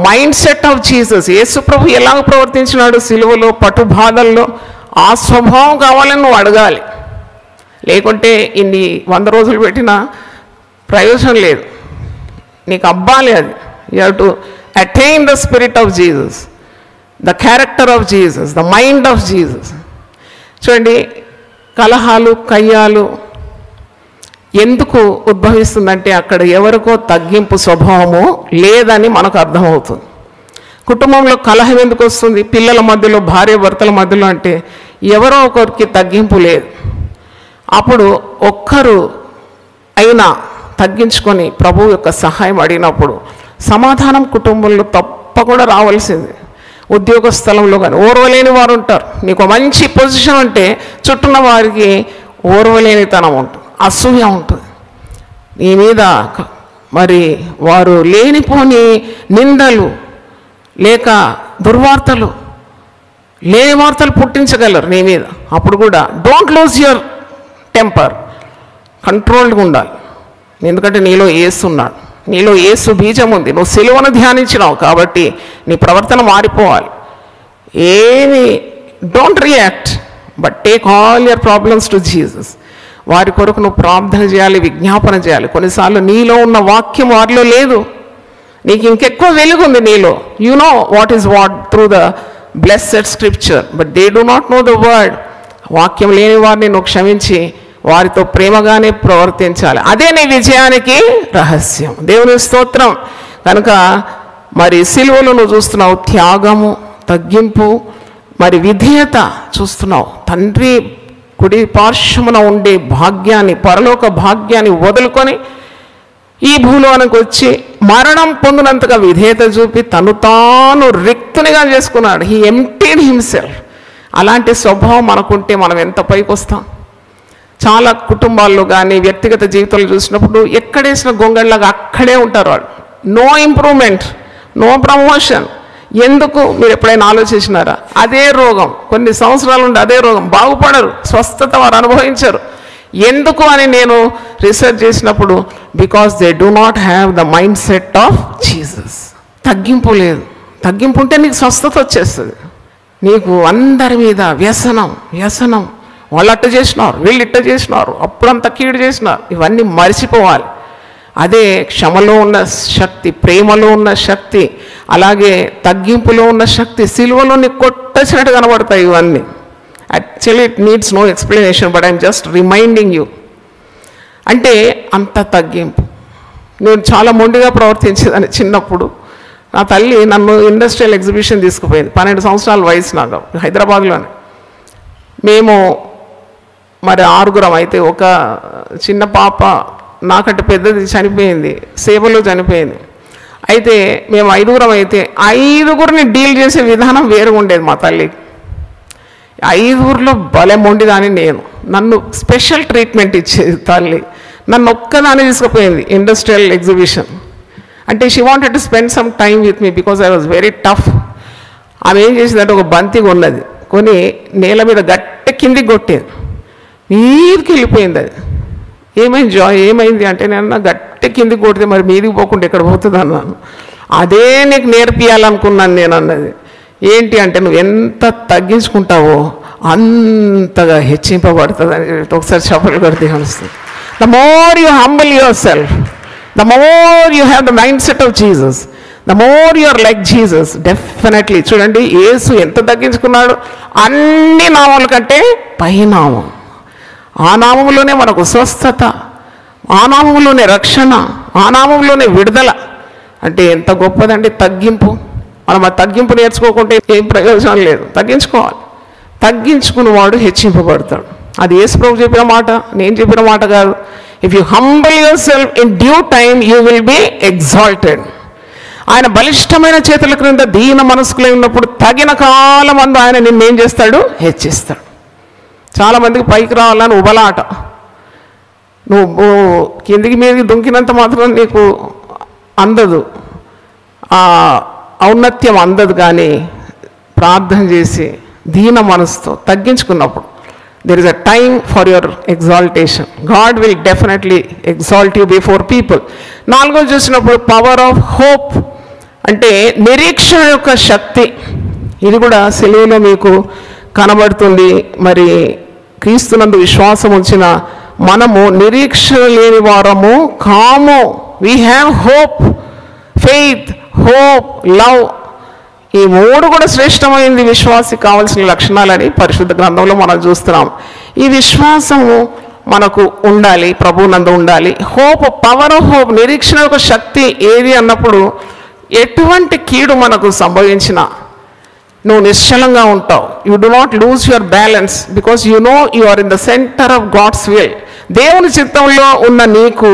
mindset of Jesus. Yesu ప్రభు ఎలాగ ప్రవర్తించినాడు సిలువలో, పట్టుబాధల్లో, ఆ స్వభావం కావాలని నువ్వు అడగాలి. లేకుంటే ఇన్ని 100 రోజులు పెట్టినా ప్రయోజనం లేదు. నీకు అబ్బాలి అది. You have to attain the spirit of Jesus, the character of Jesus, the mind of Jesus. చూడండి, కలహాలు కయ్యాలు ఎందుకు ఉద్భవిస్తుందంటే అక్కడ ఎవరికో తగ్గింపు స్వభావము లేదని మనకు అర్థమవుతుంది. కుటుంబంలో కలహం ఎందుకు వస్తుంది? పిల్లల మధ్యలో, భార్య భర్తల మధ్యలో అంటే ఎవరో ఒకరికి తగ్గింపు లేదు. అప్పుడు ఒక్కరు అయినా తగ్గించుకొని ప్రభు యొక్క సహాయం అడిగినప్పుడు సమాధానం కుటుంబంలో తప్పకుండా రావాల్సింది. ఉద్యోగ స్థలంలో కానీ ఓర్వలేని వారు ఉంటారు. నీకు మంచి పొజిషన్ ఉంటే చుట్టూన్న వారికి ఓర్వలేనితనం ఉంటుంది, అసూయ ఉంటుంది నీ మీద. మరి వారు లేనిపోని నిందలు, లేక దుర్వార్తలు, లేని వార్తలు పుట్టించగలరు నీ మీద. అప్పుడు కూడా డోంట్ లూజ్ యువర్ టెంపర్, కంట్రోల్డ్గా ఉండాలి. ఎందుకంటే నీలో యేసు ఉన్నాడు, నీలో యేసు బీజం ఉంది. నువ్వు సిలువను ధ్యానించినావు కాబట్టి నీ ప్రవర్తన మారిపోవాలి. ఏమి don't react, but take all your problems to Jesus. వారి కొరకు నువ్వు ప్రార్థన చేయాలి, విజ్ఞాపన చేయాలి. కొన్నిసార్లు నీలో ఉన్న వాక్యం వారిలో లేదు, నీకు ఇంకెక్కువ వెలుగుంది నీలో. You know what is what through the blessed scripture, but they do not know the word. వాక్యం లేని వారిని నువ్వు క్షమించి వారితో ప్రేమగానే ప్రవర్తించాలి. అదే నీ విజయానికి రహస్యం. దేవుని స్తోత్రం. కనుక మరి సిలువలో నువ్వు చూస్తున్నావు త్యాగము, తగ్గింపు, మరి విధేయత చూస్తున్నావు. తండ్రి కుడి పార్శ్వమున ఉండే భాగ్యాన్ని, పరలోక భాగ్యాన్ని వదులుకొని ఈ భూలోనికి వచ్చి మరణం పొందినంతగా విధేయత చూపి తను తాను రిక్తునిగా చేసుకున్నాడు. He emptied himself. అలాంటి స్వభావం మనకుంటే మనం ఎంత పైకి వస్తాం. చాలా కుటుంబాల్లో కానీ వ్యక్తిగత జీవితంలో చూసినప్పుడు ఎక్కడేసిన గొంగళ్ళగా అక్కడే ఉంటారు వాళ్ళు. No improvement, no promotion. ఎందుకు మీరు ఎప్పుడైనా ఆలోచించినారా? అదే రోగం, కొన్ని సంవత్సరాలు ఉండి అదే రోగం, బాగుపడరు, స్వస్థత వారు అనుభవించరు. ఎందుకు అని నేను రీసెర్చ్ చేసినప్పుడు, because they do not have the mindset of Jesus. తగ్గింపు లేదు. తగ్గింపు ఉంటే నీకు స్వస్థత వచ్చేస్తుంది. నీకు అందరి మీద వ్యసనం, వ్యసనం. వాళ్ళు అట్ట చేసినారు, వీళ్ళు ఇట్ట చేసినారు, అప్పుడంతా కీడు చేసినారు, ఇవన్నీ మరిచిపోవాలి. అదే క్షమలో ఉన్న శక్తి, ప్రేమలో ఉన్న శక్తి, అలాగే తగ్గింపులో ఉన్న శక్తి. సిలువలో నీకు కొట్టచ్చినట్టు కనబడతాయి ఇవన్నీ. Actually it needs no explanation, but I'm just reminding you. అంటే అంత తగ్గింపు. నేను చాలా మొండిగా ప్రవర్తించేదాన్ని చిన్నప్పుడు. నా తల్లి నన్ను ఇండస్ట్రియల్ ఎగ్జిబిషన్ తీసుకుపోయింది. 12 సంవత్సరాల వయసు నాకు, హైదరాబాద్లోనే. మేము మరి 6గురం అయితే, ఒక చిన్న పాప నాకంటే పెద్దది చనిపోయింది, సేవలో చనిపోయింది. అయితే మేము 5గురం అయితే 5గురిని డీల్ చేసే విధానం వేరుగా ఉండేది మా తల్లి. 5గురిలో భలే మొండిదాన్ని నేను. నన్ను స్పెషల్ ట్రీట్మెంట్ ఇచ్చేది తల్లి. నన్ను ఒక్కదాన్ని తీసుకుపోయింది ఇండస్ట్రియల్ ఎగ్జిబిషన్. అంటే she wanted to spend some time with me because I was very tough. ఆమె ఏం చేసిందంటే ఒక బంతిగా ఉన్నది కొని నేల మీద గట్టి కిందికి కొట్టేది, మీదికి వెళ్ళిపోయింది. అది ఏమైంది జాయ్, ఏమైంది అంటే, నేను గట్టి కిందికి కొడితే మరి మీదికి పోకుండా ఎక్కడ పోతుంది అన్నాను. అదే నీకు నేర్పియాలనుకున్నాను నేను అన్నది. ఏంటి అంటే, నువ్వు ఎంత తగ్గించుకుంటావో అంతగా హెచ్చింపబడుతుంది అని ఒకసారి చెప్పలు కొడితే అనిస్తుంది. The more you humble yourself, the more you have the mindset of Jesus, the more your like Jesus. Definitely చూడండి, యేసు ఎంత తగ్గించుకున్నాడు. అన్ని నామాల కంటే పై నామం. ఆ నామంలోనే మనకు స్వస్థత, ఆ నామంలోనే రక్షణ, ఆ నామంలోనే విడుదల. అంటే ఎంత గొప్పదండి తగ్గింపు. మనం ఆ తగ్గింపు నేర్చుకోకుంటే ఏం ప్రయోజనం లేదు. తగ్గించుకోవాలి. తగ్గించుకున్నవాడు హెచ్చింపబడతాడు. అది యేసు ప్రభు చెప్పిన మాట, నేను చెప్పిన మాట కాదు. If you humble yourself in due time you will be exalted. ఆయన బలిష్టమైన చేతుల క్రింద దీన మనస్కులై ఉన్నప్పుడు తగిన కాలం అందు ఆయన నిన్నేం చేస్తాడు? హెచ్చిస్తాడు. చాలామందికి పైకి రావాలని ఉబలాట. నువ్వు కిందికి మీదకి దుంకినంత మాత్రం నీకు అందదు, ఔన్నత్యం అందదు. కానీ ప్రార్థన చేసి దీన మనసుతో తగ్గించుకున్నప్పుడు there is a time for your exaltation. God will definitely exalt you before people. 4వ చూసినప్పుడు పవర్ ఆఫ్ హోప్, అంటే నిరీక్షణ యొక్క శక్తి. ఇది కూడా సిలువలో మీకు కనబడుతుంది. మరి క్రీస్తునందు విశ్వాసం ఉంచిన మనము నిరీక్షణ లేని వారము కాము. We have hope, faith, hope, love. ఈ 3 కూడా శ్రేష్టమైంది విశ్వాసి కావాల్సిన లక్షణాలని పరిశుద్ధ గ్రంథంలో మనం చూస్తున్నాం. ఈ విశ్వాసము మనకు ఉండాలి, ప్రభువునందు ఉండాలి. హోప్, పవర్ ఆఫ్ హోప్, నిరీక్షణ యొక్క శక్తి ఏది అన్నప్పుడు ఎటువంటి కీడు మనకు సంభవించినా నువ్వు నిశ్చలంగా ఉంటావు. You do not lose your balance because you know you are in the centre of God's will. దేవుని చిత్తంలో ఉన్న నీకు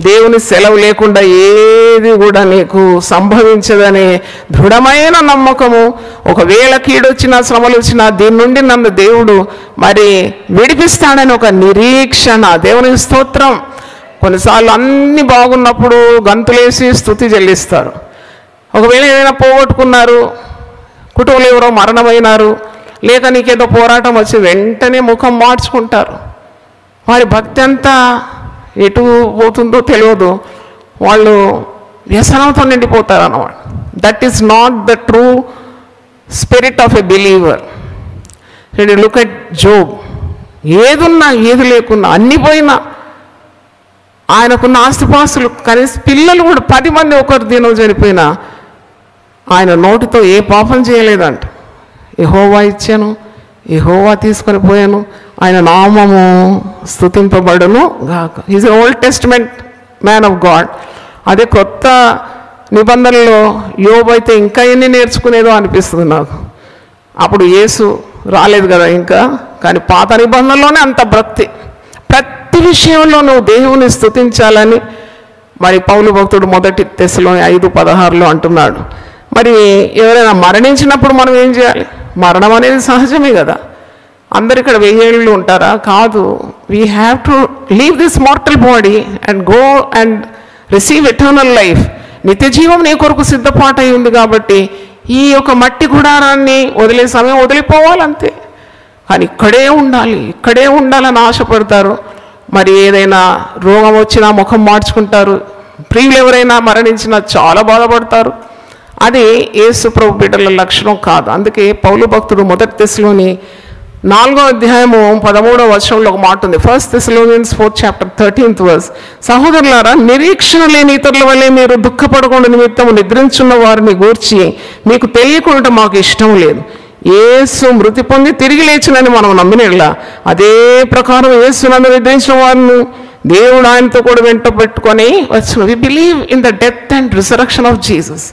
దేవుని సెలవు లేకుండా ఏది కూడా నీకు సంభవించదనే దృఢమైన నమ్మకము. ఒకవేళ కీడొచ్చినా శ్రమలు వచ్చినా దీని నుండి నన్ను దేవుడు మరి విడిపిస్తాడని ఒక నిరీక్షణ. దేవుని స్తోత్రం. కొన్నిసార్లు అన్నీ బాగున్నప్పుడు గంతులేసి స్తుతి చెల్లిస్తారు. ఒకవేళ ఏదైనా పోగొట్టుకున్నారు, కుటుంబంలో ఎవరో మరణమైనారు, లేక నీకేదో పోరాటం వచ్చి వెంటనే ముఖం మార్చుకుంటారు. వారి భక్తి అంతా ఎటు పోతుందో తెలియదు, వాళ్ళు వ్యసనంతో నిండిపోతారు అన్నమాట. That is not the true spirit of a believer. Look at Job. ఏదున్నా ఏది లేకున్నా అన్ని పోయినా, ఆయనకున్న ఆస్తిపాస్తులు కనీసం పిల్లలు కూడా 10 మంది ఒకరు దినం చనిపోయినా ఆయన నోటితో ఏ పాపం చేయలేదంట. యెహోవా ఇచ్చాను, యెహోవా తీసుకొని పోయాను, ఆయన నామము స్తుతింపబడును గాక. Is old testament man of God. అదే కొత్త నిబంధనలో యోబు అయితే ఇంకా ఎన్ని నేర్చుకునేదో అనిపిస్తుంది నాకు. అప్పుడు యేసు రాలేదు కదా ఇంకా, కానీ పాత నిబంధనలోనే అంత భక్తి. ప్రతి విషయంలో నువ్వు దేవుని స్తుతించాలని మరి పౌలు భక్తుడు మొదటి తెస్సలోని 5:16 అంటున్నాడు. మరి ఎవరైనా మరణించినప్పుడు మనం ఏం చేయాలి? మరణం అనేది సహజమే కదా. అందరు ఇక్కడ 1000 ఏళ్ళు ఉంటారా? కాదు. We have to leave this mortal body and go and receive eternal life. నిత్య జీవం నీ కొరకు సిద్ధపాటు అయి ఉంది కాబట్టి ఈ యొక్క మట్టి గుడారాన్ని వదిలే సమయం వదిలిపోవాలంతే. కానీ ఇక్కడే ఉండాలని ఆశపడతారు. మరి ఏదైనా రోగం వచ్చినా ముఖం మార్చుకుంటారు. ప్రియులు ఎవరైనా మరణించినా చాలా బాధపడతారు. అది యేసు ప్రభు బిడ్డల లక్షణం కాదు. అందుకే పౌలు భక్తుడు మొదటి తెస్సలోని 4:13 ఒక మాట ఉంది. 1 Thessalonians 4:13. సహోదరులారా, నిరీక్షణ లేని ఇతరుల వల్లే మీరు దుఃఖపడకుండా నిమిత్తము నిద్రించున్న వారిని గూర్చి మీకు తెలియకుండా మాకు ఇష్టం లేదు. యేసు మృతి పొంది తిరిగి లేచినని మనం నమ్మినట్లా అదే ప్రకారం యేసునందు నిద్రించిన వారిని దేవుడు ఆయనతో కూడా వెంట పెట్టుకొని వచ్చిన. We believe in the death and resurrection of Jesus.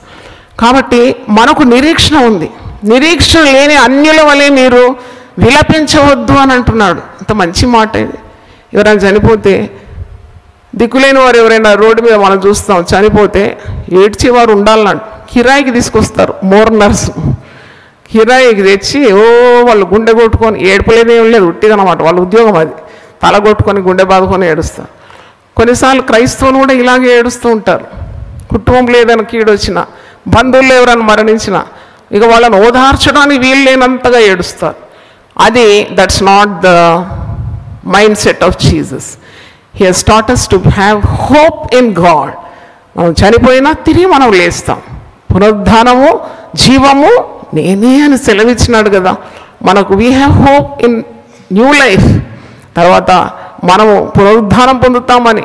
కాబట్టి మనకు నిరీక్షణ ఉంది. నిరీక్షణ లేని అన్యుల వలె మీరు విలపించవద్దు అని అంటున్నాడు. అంత మంచి మాట ఇది. ఎవరైనా చనిపోతే, దిక్కులేని వారు ఎవరైనా రోడ్డు మీద మనం చూస్తాం, చనిపోతే ఏడ్చేవారు ఉండాలన్నాడు. కిరాయికి తీసుకొస్తారు మోర్నర్స్. కిరాయికి తెచ్చి వాళ్ళు గుండె కొట్టుకొని, ఏడుపులేదేం లేదు, ఉట్టిదనమాట, వాళ్ళ ఉద్యోగం అది. తల కొట్టుకొని గుండె బాదుకొని ఏడుస్తారు. కొన్నిసార్లు క్రైస్తవులు కూడా ఇలాగే ఏడుస్తూ ఉంటారు. కుటుంబంలో ఏదైనా కీడొచ్చినా, బంధువులు ఎవరైనా మరణించినా ఇక వాళ్ళని ఓదార్చడానికి వీలు లేనంతగా ఏడుస్తారు. అది that's not the mindset of Jesus. He has taught us to have hope in God. మనం చనిపోయినా తిరిగి మనం లేస్తాం. పునరుద్ధానము జీవము నేనే అని సెలవిచ్చినాడు కదా మనకు. We have hope in new life. తర్వాత మనము పునరుద్ధానం పొందుతామని,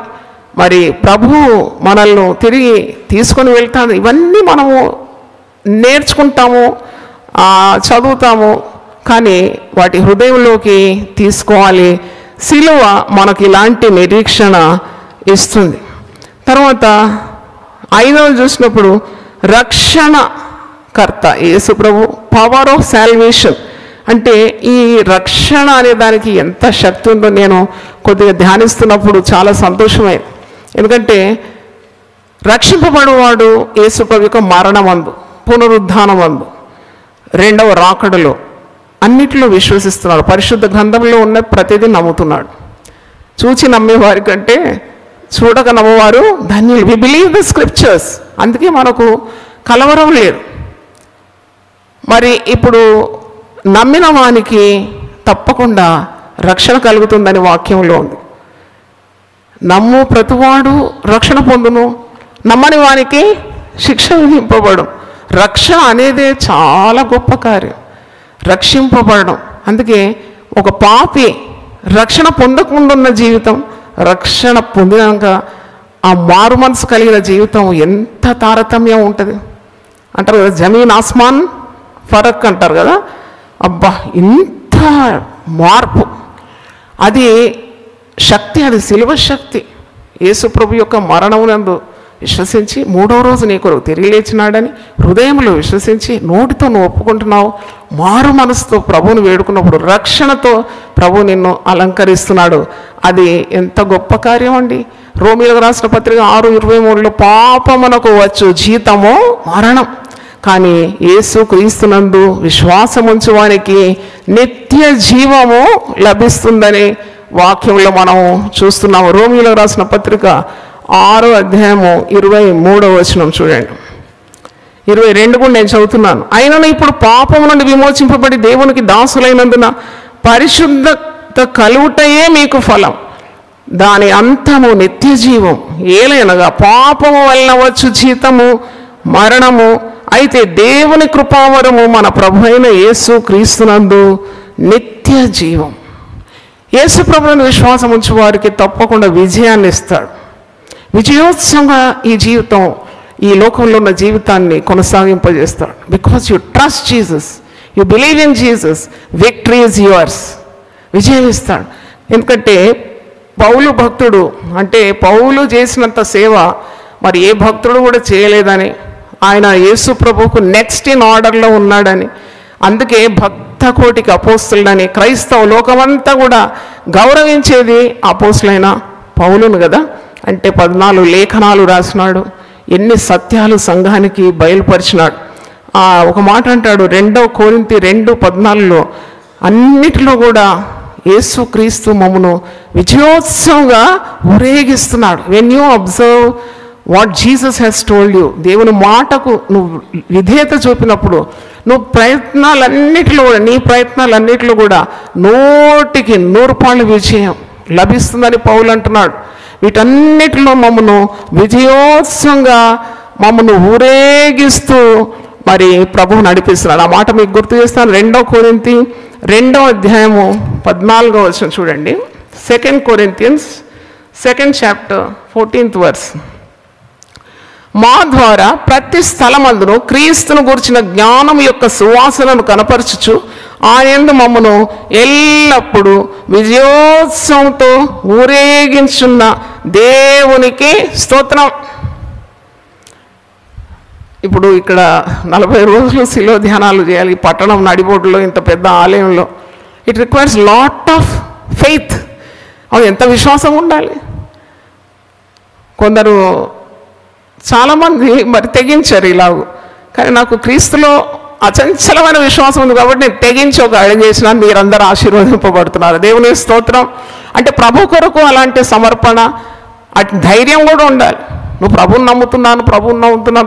మరి ప్రభువు మనల్ని తిరిగి తీసుకొని వెళ్తాడు. ఇవన్నీ మనము నేర్చుకుంటాము, చదువుతాము, కానీ వాటి హృదయంలోకి తీసుకోవాలి. సిలువ మనకి ఇలాంటి నిరీక్షణ ఇస్తుంది. తర్వాత 5వది చూసినప్పుడు రక్షణకర్త యేసు ప్రభు, పవర్ ఆఫ్ సాల్వేషన్. అంటే ఈ రక్షణ అనే దానికి ఎంత శక్తి ఉందో నేను కొద్దిగా ధ్యానిస్తున్నప్పుడు చాలా సంతోషమైంది. ఎందుకంటే రక్షింపబడువాడు యేసు ప్రభు యొక్క మరణమందు, పునరుద్ధానమందు, రెండవ రాకడలో అన్నిటిలో విశ్వసిస్తున్నాడు. పరిశుద్ధ గ్రంథంలో ఉన్న ప్రతిదీ నమ్ముతున్నాడు. చూచి నమ్మేవారి కంటే చూడక నమ్మవారు ధన్యులు. We believe the scriptures. అందుకే మనకు కలవరం లేదు. మరి ఇప్పుడు నమ్మిన వానికి తప్పకుండా రక్షణ కలుగుతుందని వాక్యంలో ఉంది. నమ్ము ప్రతివాడు రక్షణ పొందును, నమ్మని వానికి శిక్ష విధింపబడు. రక్షణ అనేదే చాలా గొప్ప కార్యం, రక్షింపబడడం. అందుకే ఒక పాపి రక్షణ పొందకుండున్న జీవితం, రక్షణ పొందినాక ఆ మారు మనసు కలిగిన జీవితం ఎంత తారతమ్యం ఉంటుంది అంటారు కదా. జమీన్ ఆస్మాన్ ఫరక్ అంటారు కదా. అబ్బా, ఇంత మార్పు! అది శక్తి, అది సిలువ శక్తి. యేసు ప్రభు యొక్క మరణమునందు విశ్వసించి 3వ రోజు నీ కొరకు తిరిగి లేచినాడని హృదయంలో విశ్వసించి నోటితో నువ్వు ఒప్పుకుంటున్నావు, మారు మనసుతో ప్రభువుని వేడుకున్నప్పుడు రక్షణతో ప్రభు నిన్ను అలంకరిస్తున్నాడు. అది ఎంత గొప్ప కార్యం అండి. రోమీయులకు రాసిన పత్రిక 6:23 పాపమునకు వచ్చు జీతము మరణం, కానీ యేసు క్రీస్తునందు విశ్వాసముంచు వానికి నిత్య జీవము లభిస్తుందని వాక్యంలో మనం చూస్తున్నాము. రోమీయులకు రాసిన పత్రిక 6వ అధ్యాయము 23వ వచనం చూడండి. 22 కూడా నేను చదువుతున్నాను. అయినను ఇప్పుడు పాపము నుండి విమోచింపబడి దేవునికి దాసులైనందున పరిశుద్ధత కలుగుటయే మీకు ఫలం, దాని అంతము నిత్య జీవం. ఏలైనగా పాపము వలన వచ్చు జీతము మరణము, అయితే దేవుని కృపావరము మన ప్రభు అయిన యేసు క్రీస్తునందు నిత్య జీవం. యేసు ప్రభువుని విశ్వాసం ఉంచు వారికి తప్పకుండా విజయాన్ని ఇస్తాడు. విజయోత్సవంగా ఈ జీవితం, ఈ లోకంలో ఉన్న జీవితాన్ని కొనసాగింపజేస్తాడు. Because you trust Jesus, you believe in Jesus, victory is yours. విజయం ఇస్తాడు. ఎందుకంటే పౌలు భక్తుడు, అంటే పౌలు చేసినంత సేవ మరి ఏ భక్తుడు కూడా చేయలేదని, ఆయన యేసు ప్రభువుకు నెక్స్ట్ ఇన్ ఆర్డర్లో ఉన్నాడని, అందుకే భక్త కోటికి అపోస్తులని క్రైస్తవ లోకమంతా కూడా గౌరవించేది అపోస్తులైన పౌలును కదా. అంటే 14 లేఖనాలు రాసినాడు, ఎన్ని సత్యాలు సంఘానికి బయలుపరిచినాడు. ఒక మాట అంటాడు 2 కొరింథీ 2:14, అన్నిటిలో కూడా యేసు క్రీస్తు మమ్మను విజయోత్సవంగా ఊరేగిస్తున్నాడు. When you observe what Jesus has told you, దేవుని మాటకు నువ్వు విధేయత చూపినప్పుడు నువ్వు ప్రయత్నాలన్నిటిలో కూడా, నీ ప్రయత్నాలన్నిటిలో కూడా 100కి 100 విజయం లభిస్తుందని పౌలు అంటున్నాడు. వీటన్నిటిలో మమ్మను విజయోత్సవంగా మమ్మను ఊరేగిస్తూ మరి ప్రభువు నడిపిస్తున్నాడు. ఆ మాట మీకు గుర్తు చేస్తాను. 2 కొరింథీ 2:14 చూడండి. 2 Corinthians 2nd chapter 14th verse. మా ద్వారా ప్రతి స్థలమందును క్రీస్తును గురించిన జ్ఞానం యొక్క సువాసనను కనపరచుచు ఆయనందు మమ్మను ఎల్లప్పుడూ విజయోత్సవంతో ఊరేగించున్న దేవునికి స్తోత్రం. ఇప్పుడు ఇక్కడ 40 రోజులు శిలో ధ్యానాలు చేయాలి. పట్టణం నడిబొడ్డులో, ఇంత పెద్ద ఆలయంలో. It requires lot of faith. ఎంత విశ్వాసం ఉండాలి. కొందరు చాలామంది మరి తెగించారు ఇలాగూ, కానీ నాకు క్రీస్తులో అచంచలమైన విశ్వాసం ఉంది కాబట్టి నేను తెగించి ఒక అడుగు చేసిన, మీరందరూ ఆశీర్వదింపబడుతున్నారు. దేవుని స్తోత్రం. అంటే ప్రభు కొరకు అలాంటి సమర్పణ, అటు ధైర్యం కూడా ఉండాలి. నువ్వు ప్రభువుని నమ్ముతున్నాను,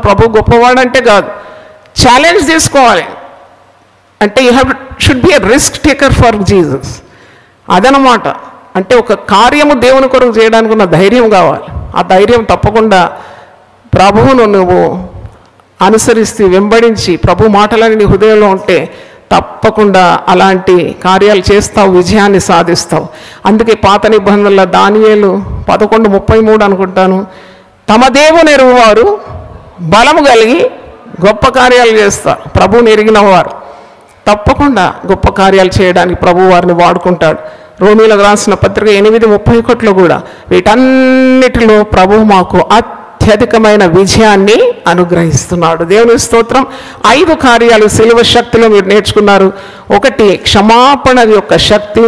ప్రభు గొప్పవాడు అంటే కాదు, ఛాలెంజ్ తీసుకోవాలి. అంటే you should be a risk taker for Jesus. అదనమాట. అంటే ఒక కార్యము దేవుని కొరకు చేయడానికి ఉన్న ధైర్యం కావాలి. ఆ ధైర్యం తప్పకుండా ప్రభువును నువ్వు అనుసరిస్తూ వెంబడించి ప్రభు మాటలని నీ హృదయంలో ఉంటే తప్పకుండా అలాంటి కార్యాలు చేస్తావు, విజయాన్ని సాధిస్తావు. అందుకే పాత నిబంధనల దానియేలు 11:33 అనుకుంటాను, తమ దేవుని ఎరుగువారు బలము కలిగి గొప్ప కార్యాలు చేస్తారు. ప్రభువుని ఎరిగిన వారు తప్పకుండా గొప్ప కార్యాలు చేయడానికి ప్రభు వారిని వాడుకుంటాడు. రోమీలకు రాసిన పత్రిక 8:31 కూడా వీటన్నిటిలో ప్రభు మాకు అత్యధికమైన విజయాన్ని అనుగ్రహిస్తున్నాడు. దేవుని స్తోత్రం. 5 కార్యాలు సిలువ శక్తిలో మీరు నేర్చుకున్నారు. 1 క్షమాపణ యొక్క శక్తి,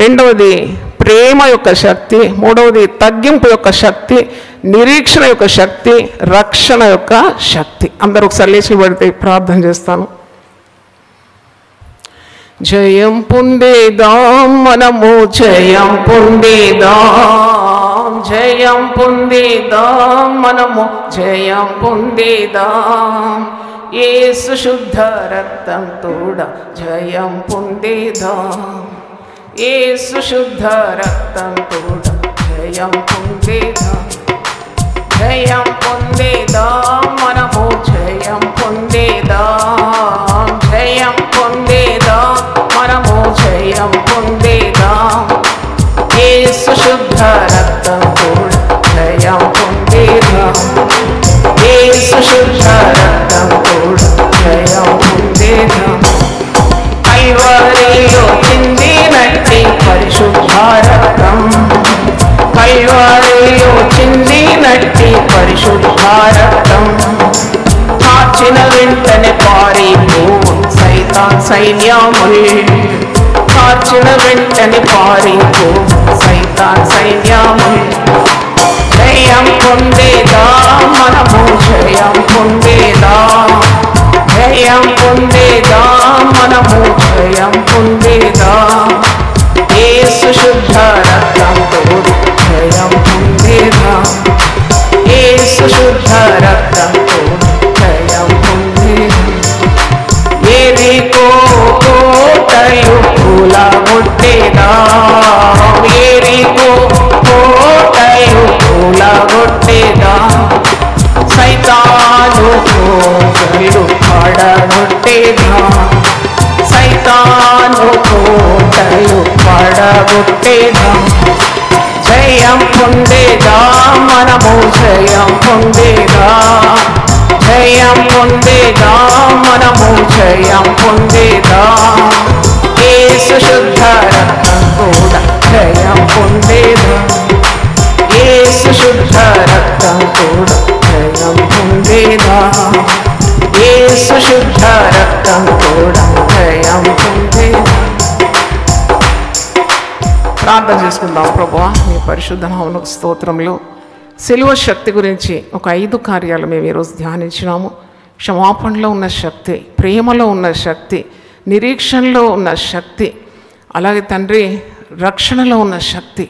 2వది ప్రేమ యొక్క శక్తి, 3వది తగ్గింపు యొక్క శక్తి, నిరీక్షణ యొక్క శక్తి, రక్షణ యొక్క శక్తి. అందరూ ఒకసారి లేచి పడితే ప్రార్థన చేస్తాను. జయం పొందేదాం మనము, జయం పొందేదాం, జయం పొందేదాం మనము, జయం పొందేదాం. యేసు శుద్ధ రక్తం తోడ జయం పొందేదాం, యేసు శుద్ధ రక్తం తోడ జయం పొందేదాం. జయం పొందేదాం మనము, జయం పొందేదాం, జయం పొందేదాం మనము, జయం పొందేదాం. యేసు శుద్ధ రక్తం తోడ జయం పొందేదాం, యేసు శుద్ధ రక్తం తోడ జయం పొందేదాం. కల్వరిలో చిందినట్టి పరిశుద్ధ రక్తం, కల్వరిలో చిందినట్టి పరిశుద్ధ రక్తం, కార్చిన వెంటనే పారిపోవు సైతాన్ సైన్యముల్, కార్చిన వెంటనే పారిపోవు సైతాన్ సైన్యముల్. జయం పొందేదాం మనము, జయం పొందేదాం, జయం పొందేదాం మనము, జయం పొందేదాం. యేసు శుద్ధ రక్తం తోడు జయం పొందేదాం, యేసు శుద్ధ రక్తం తోడు జయం పొందేదాం. పడగొట్టేదాం. జయం పొందేదా మనము, జయం పొందేదా, జయం పొందేదా మనము, జయం పొందేదా. యేసు శుద్ధ రక్తం కూడా జయం పొందేదా, యేసు శుద్ధ రక్తం కూడా జయం పొందేదా, యేసు శుద్ధ రక్తం కూడా జయం పొందేదా. ప్రార్థన చేసుకుందాం. ప్రభువా, మీ పరిశుద్ధ నామమునకు స్తోత్రములు. సిలువ శక్తి గురించి ఒక 5 కార్యాలు మేము ఈరోజు ధ్యానించినాము. క్షమాపణలో ఉన్న శక్తి, ప్రేమలో ఉన్న శక్తి, నిరీక్షణలో ఉన్న శక్తి, అలాగే తండ్రి రక్షణలో ఉన్న శక్తి.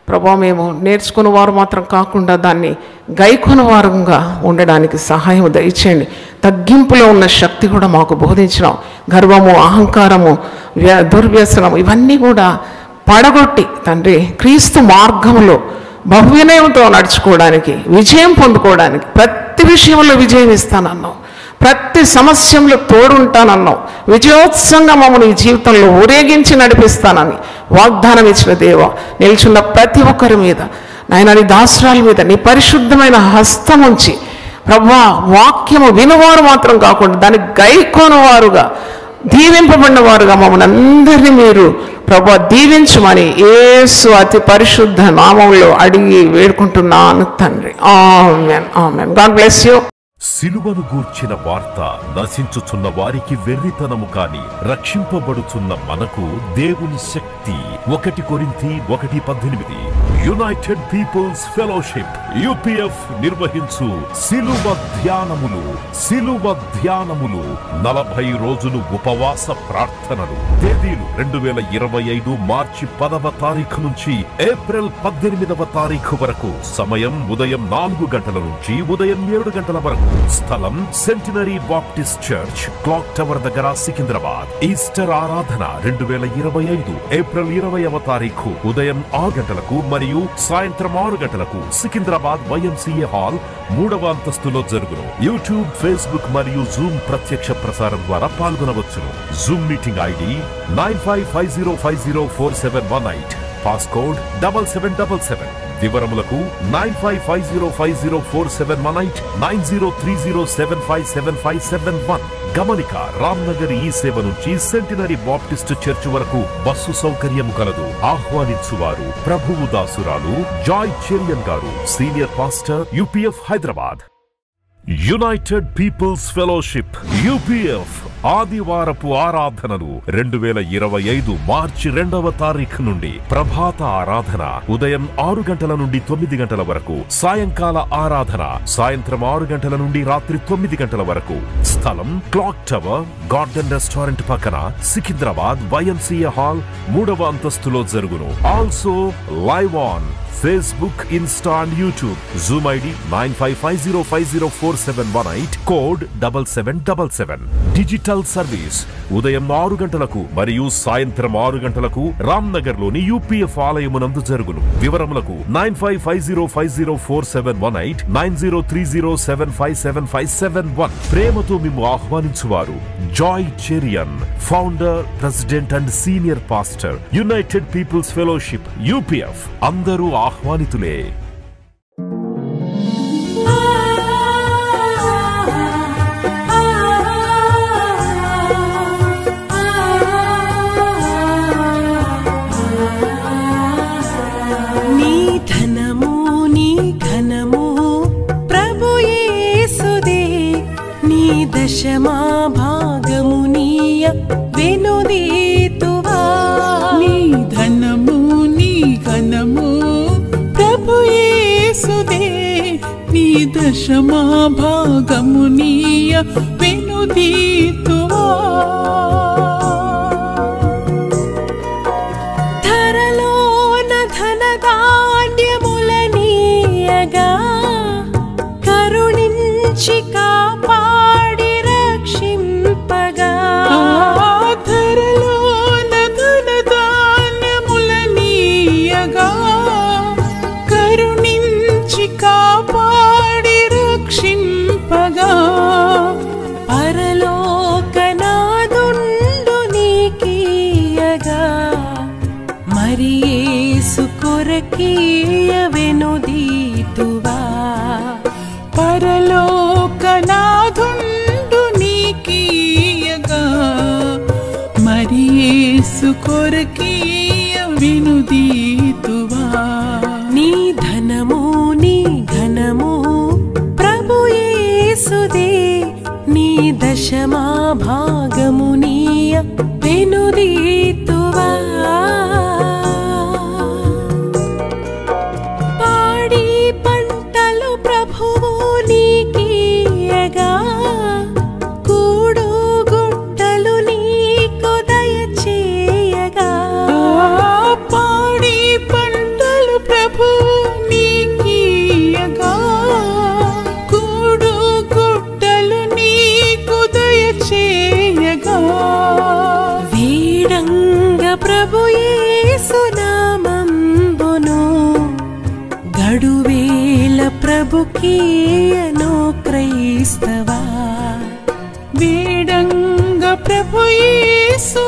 ప్రభువా, మేము నేర్చుకున్న వారు మాత్రం కాకుండా దాన్ని గైకొన వారంగా ఉండడానికి సహాయం దయచేయండి. తగ్గింపులో ఉన్న శక్తి కూడా మాకు బోధించినాం. గర్వము, అహంకారము, దుర్వ్యసనము ఇవన్నీ కూడా పడగొట్టి తండ్రి క్రీస్తు మార్గంలో బహువినయంతో నడుచుకోవడానికి, విజయం పొందుకోవడానికి, ప్రతి విషయంలో విజయం ఇస్తానన్నావు, ప్రతి సమస్యలో తోడుంటానన్నావు, విజయోత్సవంగా మమ్మల్ని ఈ జీవితంలో ఊరేగించి నడిపిస్తానని వాగ్దానం ఇచ్చిన దేవ, నిల్చున్న ప్రతి ఒక్కరి మీద నాయన నీ దాసురాల మీద నీ పరిశుద్ధమైన హస్తం ఉంచి ప్రభువా, వాక్యము వినువారు మాత్రం కాకుండా దాన్ని గైకోనువారుగా, దీవింపబడిన వారుగా మమ్మల్ని అందరినీ మీరు ప్రభువా దీవించమని యేసు అతి పరిశుద్ధ నామములో అడిగి వేడుకుంటున్నాను తండ్రి. Amen, amen. God bless you. సిలువను గూర్చిన వార్త నశించుచున్న వారికి వెర్రితనము కాని రక్షింపబడుచున్న మనకు దేవుని శక్తి. 1 కొరింథీ 1:18. యునైటెడ్ పీపుల్స్ ఫెలోషిప్ UPF నిర్వహించు సిలువ ధ్యానములు. 40 రోజులు ఉపవాస ప్రార్థనలు. తేదీలు 2025 మార్చి 10వ తారీఖు నుంచి ఏప్రిల్ 18వ తారీఖు వరకు. సమయం ఉదయం 4 గంటల నుంచి ఉదయం 7 గంటల వరకు. స్థలం centenary Baptist church, clock tower దగ్గర, సికింద్రాబాద్. ఈస్టర్ ఆరాధన 2025 ఏప్రిల్ 20వ తారీఖు ఉదయం 6 గంటలకు మరియు సాయంత్రం 6 గంటలకు సికింద్రాబాద్ YMCA హాల్ 3వ అంతస్తులో జరుగును. యూట్యూబ్, ఫేస్బుక్ మరియు జూమ్ ప్రత్యక్ష ప్రసారం ద్వారా పాల్గొనవచ్చును. Zoom meeting ID 9550504718, passcode 7777. వివరములకు 9550504718, 9030757571. గమనిక, రామ్నగర్ ఈ సేవ నుంచి సెంటినరీ బాప్టిస్ట్ చర్చ్ వరకు బస్సు సౌకర్యం కలదు. ఆహ్వానించువారు ప్రభువు దాసురాలు జాయ్ చెరియన్ గారు, senior pastor, UPF Hyderabad. United Peoples Fellowship UPF ఆదివారపు ఆరాధనలు 2025 మార్చి 2వ తారీఖు నుండి. ప్రభాత ఆరాధన ఉదయం 6 గంటల నుండి 9 గంటల వరకు. సాయంకాల ఆరాధన సాయంత్రం 6 గంటల నుండి రాత్రి 9 గంటల వరకు. స్థలం క్లాక్ టవర్, గార్డెన్ రెస్టారెంట్ పక్కన, సికింద్రాబాద్ YMCA హాల్ 3వ అంతస్తులో జరుగును. Also live on Facebook, Insta and YouTube. Zoom ID 9550504718, code 7777. Digital service ఉదయం 6 గంటలకు మరియు సాయంత్రం 6 గంటలకు రామ్నగర్ లోని UPF ఆలయమునందు జరుగును. వివరములకు 9550504718, 9030757571. ప్రేమతో మేము ఆహ్వానించువారు Joy Cherian, founder, president and senior pastor, United Peoples Fellowship UPF. అందరూ ఆహ్వానితులే. నీ ధనము నీ ఘనము ప్రభు యేసుదే, నీ దశమా భాగము నీయ వెనుదీతువా. నీ ధనము నీ ఘనము ప్రభు యేసుదే, నీ దశమా భాగము నీయ వెనుదీతువా. ధరలోన ధనధాన్యములనీయగా కరుణించి కాపాడి రక్షింపగా. ధరలోన ధనధాన్యములనీయగా కరుణించి కాపాడి రక్షింపగా. పరలోకనాదుండు నీకీయగా మరి కొరకీయవెనుదీతువా పరలోకనాథుండు నీకీయగా మరి యేసు కొరకీయ వినుదీతువా నీ ధనము నీ ఘనము ప్రభు యేసుదే నీ దశమా భాగము నీయ వెనుదీతువా పాడి పంటలు ప్రభువు నీకీయగా కూడు గుట్టలు నీకు దయచేయగా పాడి పంటలు ప్రభువు నీకీయగా కూడు గుట్టలు నీకు దయచేయగా వీడంగ ప్రభు యేసు నామంబును గడువేల ప్రభుకీయను క్రైస్తవా వేడంగ ప్రభు యేసు